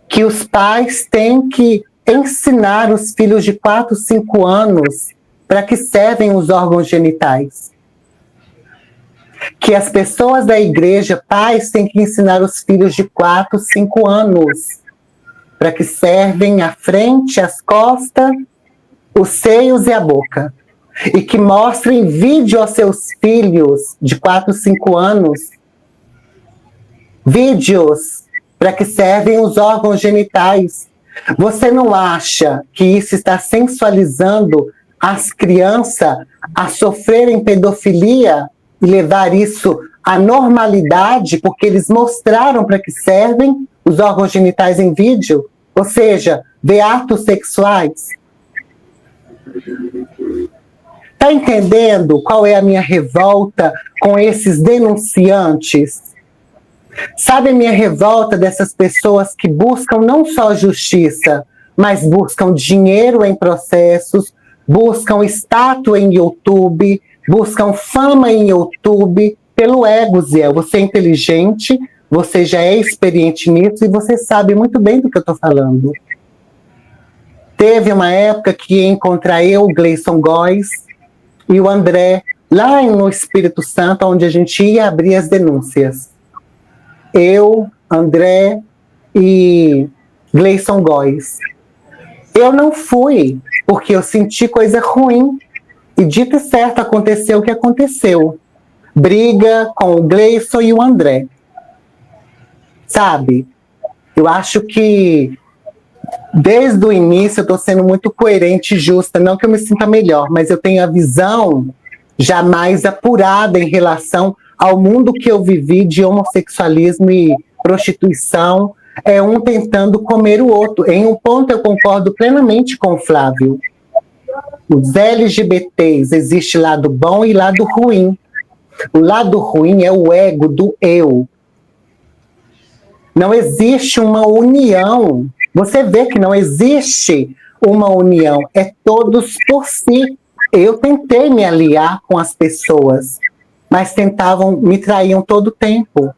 que os pais têm que ensinar os filhos de 4, 5 anos para que servem os órgãos genitais. Que as pessoas da igreja, pais, têm que ensinar os filhos de 4, 5 anos para que servem a frente, as costas, os seios e a boca. E que mostrem vídeo aos seus filhos de 4, 5 anos, vídeos para que servem os órgãos genitais. Você não acha que isso está sensualizando as crianças a sofrerem pedofilia e levar isso à normalidade, porque eles mostraram para que servem os órgãos genitais em vídeo? Ou seja, ver atos sexuais? Está entendendo qual é a minha revolta com esses denunciantes? Sabe a minha revolta dessas pessoas que buscam não só justiça, mas buscam dinheiro em processos, buscam status em YouTube, buscam fama em YouTube, pelo ego, Zé. Você é inteligente, você já é experiente nisso e você sabe muito bem do que eu estou falando. Teve uma época que ia encontrar eu, o Gleison Góes e o André, lá no Espírito Santo, onde a gente ia abrir as denúncias. Eu, André e Gleison Góes. Eu não fui, porque eu senti coisa ruim. E dito e certo, aconteceu o que aconteceu. Briga com o Gleison e o André. Sabe? Eu acho que desde o início eu estou sendo muito coerente e justa. Não que eu me sinta melhor, mas eu tenho a visão jamais apurada em relação ao mundo que eu vivi de homossexualismo e prostituição, é um tentando comer o outro. Em um ponto eu concordo plenamente com o Flávio. Os LGBTs, existe lado bom e lado ruim. O lado ruim é o ego do eu. Não existe uma união. Você vê que não existe uma união. É todos por si. Eu tentei me aliar com as pessoas, mas me traíam todo o tempo.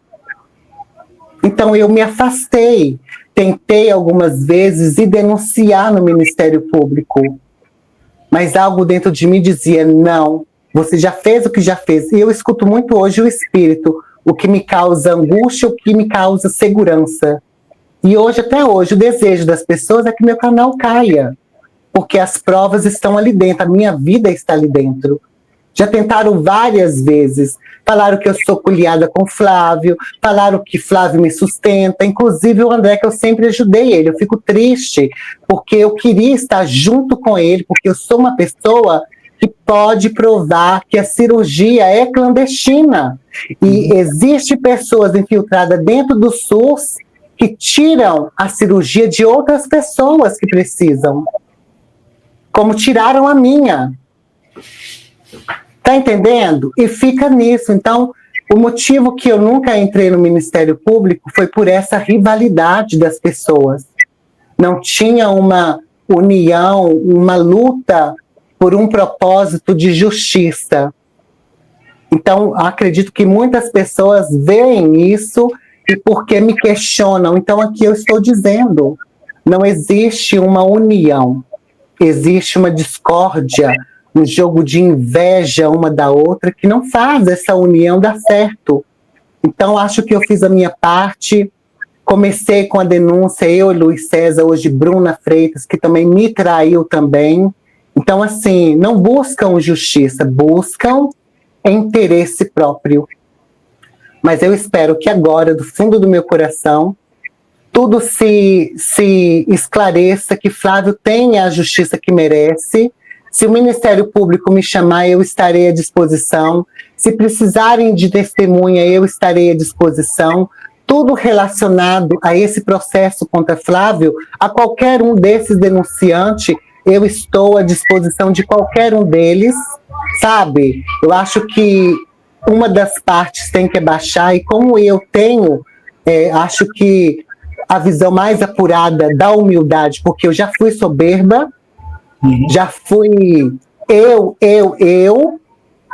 Então eu me afastei, tentei algumas vezes ir denunciar no Ministério Público, mas algo dentro de mim dizia, não, você já fez o que já fez. E eu escuto muito hoje o espírito, o que me causa angústia, o que me causa segurança. E hoje, até hoje, o desejo das pessoas é que meu canal caia, porque as provas estão ali dentro, a minha vida está ali dentro. Já tentaram várias vezes, falaram que eu sou coliada com Flávio, falaram que Flávio me sustenta, inclusive o André, que eu sempre ajudei ele. Eu fico triste, porque eu queria estar junto com ele, porque eu sou uma pessoa que pode provar que a cirurgia é clandestina. E existe pessoas infiltradas dentro do SUS que tiram a cirurgia de outras pessoas que precisam, como tiraram a minha. Tá entendendo? E fica nisso. Então, o motivo que eu nunca entrei no Ministério Público foi por essa rivalidade das pessoas. Não tinha uma união, uma luta por um propósito de justiça. Então, acredito que muitas pessoas veem isso e porque me questionam. Então, aqui eu estou dizendo, não existe uma união. Existe uma discórdia, um jogo de inveja uma da outra, que não faz essa união dar certo. Então, acho que eu fiz a minha parte, comecei com a denúncia, eu e Luiz César, hoje Bruna Freitas, que também me traiu também. Então, assim, não buscam justiça, buscam interesse próprio. Mas eu espero que agora, do fundo do meu coração, tudo se esclareça, que Flávio tenha a justiça que merece. Se o Ministério Público me chamar, eu estarei à disposição. Se precisarem de testemunha, eu estarei à disposição. Tudo relacionado a esse processo contra Flávio, a qualquer um desses denunciantes, eu estou à disposição de qualquer um deles, sabe? Eu acho que uma das partes tem que baixar, e como eu tenho, acho que a visão mais apurada da humildade, porque eu já fui soberba, já fui eu,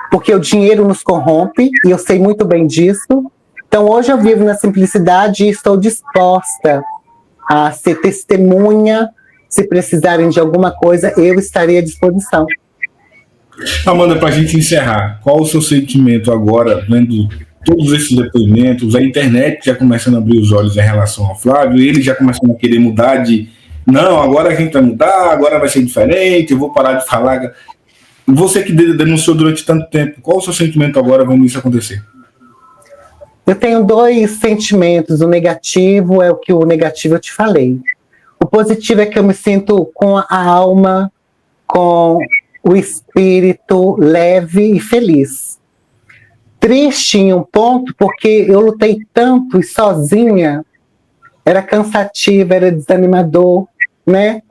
porque o dinheiro nos corrompe, e eu sei muito bem disso. Então hoje eu vivo na simplicidade e estou disposta a ser testemunha. Se precisarem de alguma coisa, eu estarei à disposição. Amanda, para a gente encerrar, qual o seu sentimento agora, vendo todos esses depoimentos, a internet já começando a abrir os olhos em relação ao Flávio, ele já começando a querer mudar de, não, agora a gente vai mudar, agora vai ser diferente, eu vou parar de falar. Você que denunciou durante tanto tempo, qual o seu sentimento agora vendo isso acontecer? Eu tenho 2 sentimentos. O negativo é o negativo eu te falei. O positivo é que eu me sinto com a alma, com o espírito leve e feliz. Triste em um ponto, porque eu lutei tanto e sozinha, era cansativo, era desanimador, né?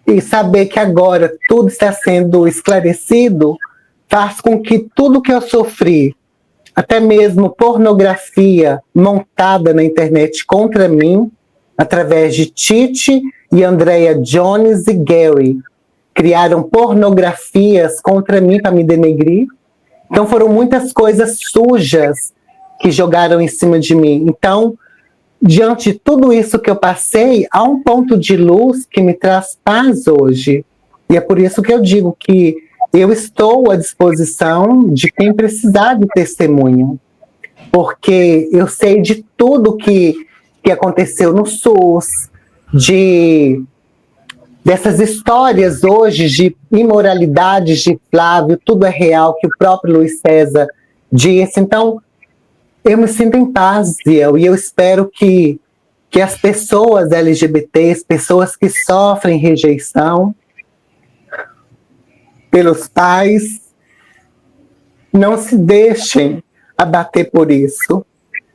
E saber que agora tudo está sendo esclarecido faz com que tudo que eu sofri, até mesmo pornografia montada na internet contra mim, através de Tite e Andrea Jones e Gary, criaram pornografias contra mim para me denegrir. Então foram muitas coisas sujas que jogaram em cima de mim. Então, diante de tudo isso que eu passei, há um ponto de luz que me traz paz hoje. E é por isso que eu digo que eu estou à disposição de quem precisar de testemunho. Porque eu sei de tudo que aconteceu no SUS, dessas histórias hoje de imoralidades de Flávio, tudo é real, que o próprio Luiz César disse. Então, eu me sinto em paz, Ziel, e eu espero que as pessoas LGBTs, pessoas que sofrem rejeição pelos pais, não se deixem abater por isso.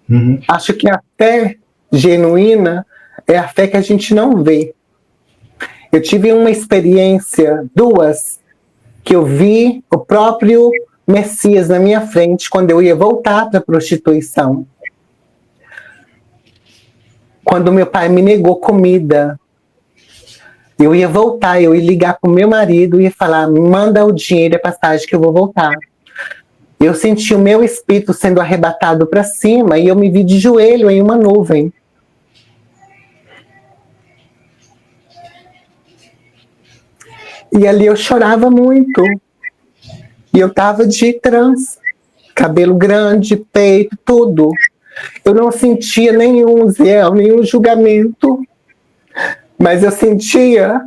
Uhum. Acho que a fé genuína é a fé que a gente não vê. Eu tive uma experiência, 2, que eu vi o próprio Messias na minha frente quando eu ia voltar para a prostituição. Quando meu pai me negou comida, eu ia voltar, eu ia ligar para o meu marido e ia falar, manda o dinheiro e a passagem que eu vou voltar. Eu senti o meu espírito sendo arrebatado para cima e eu me vi de joelho em uma nuvem. E ali eu chorava muito. E eu tava de trança, cabelo grande, peito, tudo. Eu não sentia nenhum julgamento, mas eu sentia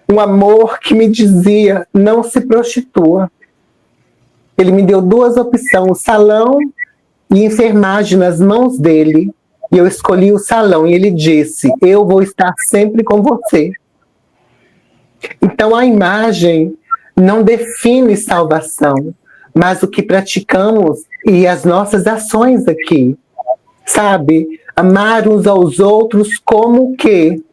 um amor que me dizia, não se prostitua. Ele me deu 2 opções, o salão e enfermagem nas mãos dele. E eu escolhi o salão e ele disse, eu vou estar sempre com você. Então a imagem não define salvação, mas o que praticamos e as nossas ações aqui, sabe? Amar uns aos outros como que.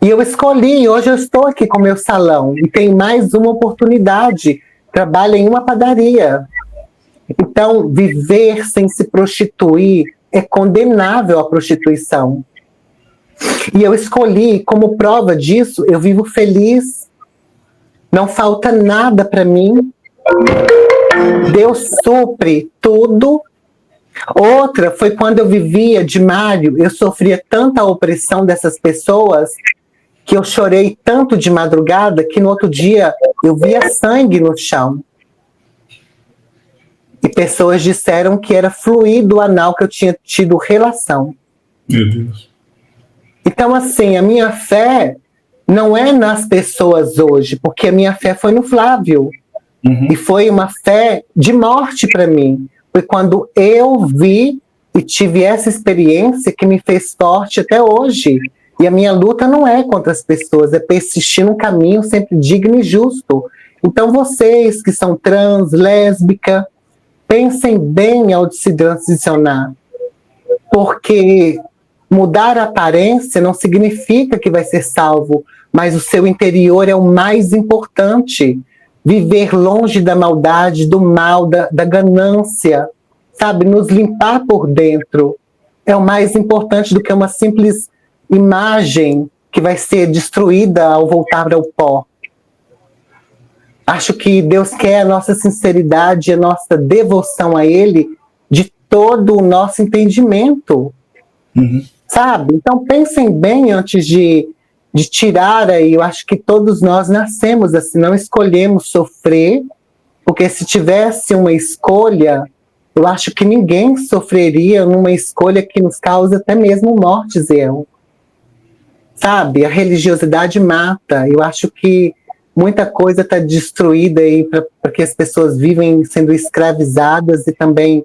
E eu escolhi, hoje eu estou aqui com o meu salão e tem mais uma oportunidade, trabalho em uma padaria. Então, viver sem se prostituir é condenável à prostituição. E eu escolhi, como prova disso, eu vivo feliz. Não falta nada para mim. Deus supre tudo. Outra foi quando eu vivia de Mário, eu sofria tanta opressão dessas pessoas que eu chorei tanto de madrugada que no outro dia eu via sangue no chão. E pessoas disseram que era fluido anal que eu tinha tido relação. Meu Deus. Então, assim, a minha fé não é nas pessoas hoje, porque a minha fé foi no Flávio. Uhum. E foi uma fé de morte para mim. Foi quando eu vi e tive essa experiência que me fez forte até hoje. E a minha luta não é contra as pessoas, é persistir num caminho sempre digno e justo. Então, vocês que são trans, lésbica, pensem bem ao se transicionar. Porque mudar a aparência não significa que vai ser salvo, mas o seu interior é o mais importante. Viver longe da maldade, do mal, da ganância, sabe? Nos limpar por dentro é o mais importante do que uma simples imagem que vai ser destruída ao voltar ao pó. Acho que Deus quer a nossa sinceridade, a nossa devoção a Ele de todo o nosso entendimento. Sabe? Então pensem bem antes de tirar aí. Eu acho que todos nós nascemos assim, não escolhemos sofrer, porque se tivesse uma escolha, eu acho que ninguém sofreria numa escolha que nos causa até mesmo morte, Zé. Sabe? A religiosidade mata. Eu acho que muita coisa está destruída aí porque as pessoas vivem sendo escravizadas e também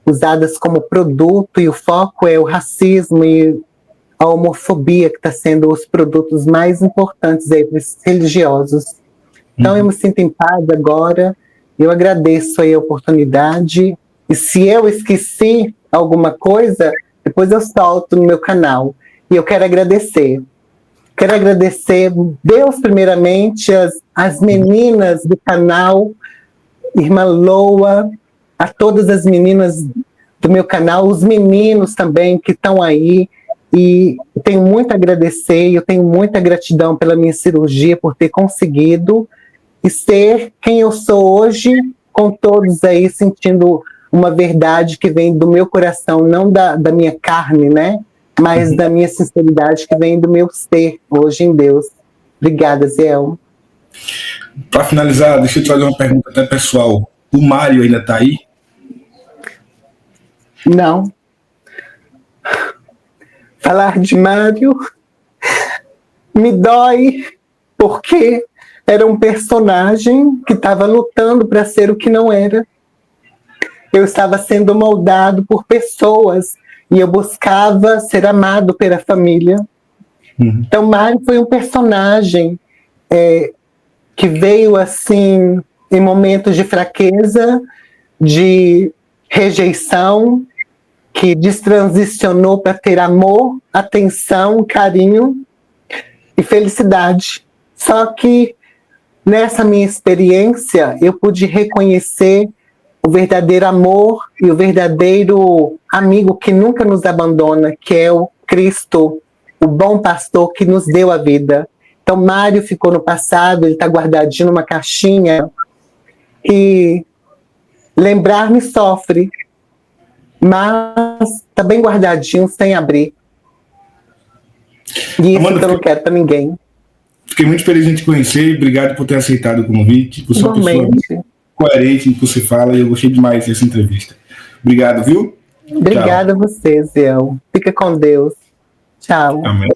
usadas como produto, e o foco é o racismo e a homofobia, que está sendo os produtos mais importantes aí para os religiosos. Então eu me sinto em paz agora, eu agradeço aí a oportunidade, e se eu esqueci alguma coisa, depois eu solto no meu canal. E eu quero agradecer. Quero agradecer Deus primeiramente, as meninas do canal, Irmã Loa, a todas as meninas do meu canal, os meninos também que estão aí, e tenho muito a agradecer, eu tenho muita gratidão pela minha cirurgia, por ter conseguido e ser quem eu sou hoje, com todos aí sentindo uma verdade que vem do meu coração, não da minha carne, né? Mas da minha sinceridade que vem do meu ser hoje em Deus. Obrigada, Zé. Para finalizar, deixa eu te fazer uma pergunta até pessoal. O Mário ainda está aí? Não. Falar de Mário me dói, porque era um personagem que estava lutando para ser o que não era. Eu estava sendo moldado por pessoas e eu buscava ser amado pela família. Então, Mário foi um personagem que veio assim em momentos de fraqueza, de rejeição, que destransicionou para ter amor, atenção, carinho e felicidade. Só que nessa minha experiência eu pude reconhecer o verdadeiro amor e o verdadeiro amigo que nunca nos abandona, que é o Cristo, o bom pastor que nos deu a vida. Então, Mário ficou no passado, ele está guardadinho numa caixinha, e lembrar me sofre, mas está bem guardadinho, sem abrir. E isso Amanda, eu não quero para ninguém. Fiquei muito feliz em te conhecer e obrigado por ter aceitado o convite, por ser uma pessoa muito coerente no que você fala, e eu gostei demais dessa entrevista. Obrigado, viu? Obrigada a você, Zé. Fica com Deus. Tchau. Amém.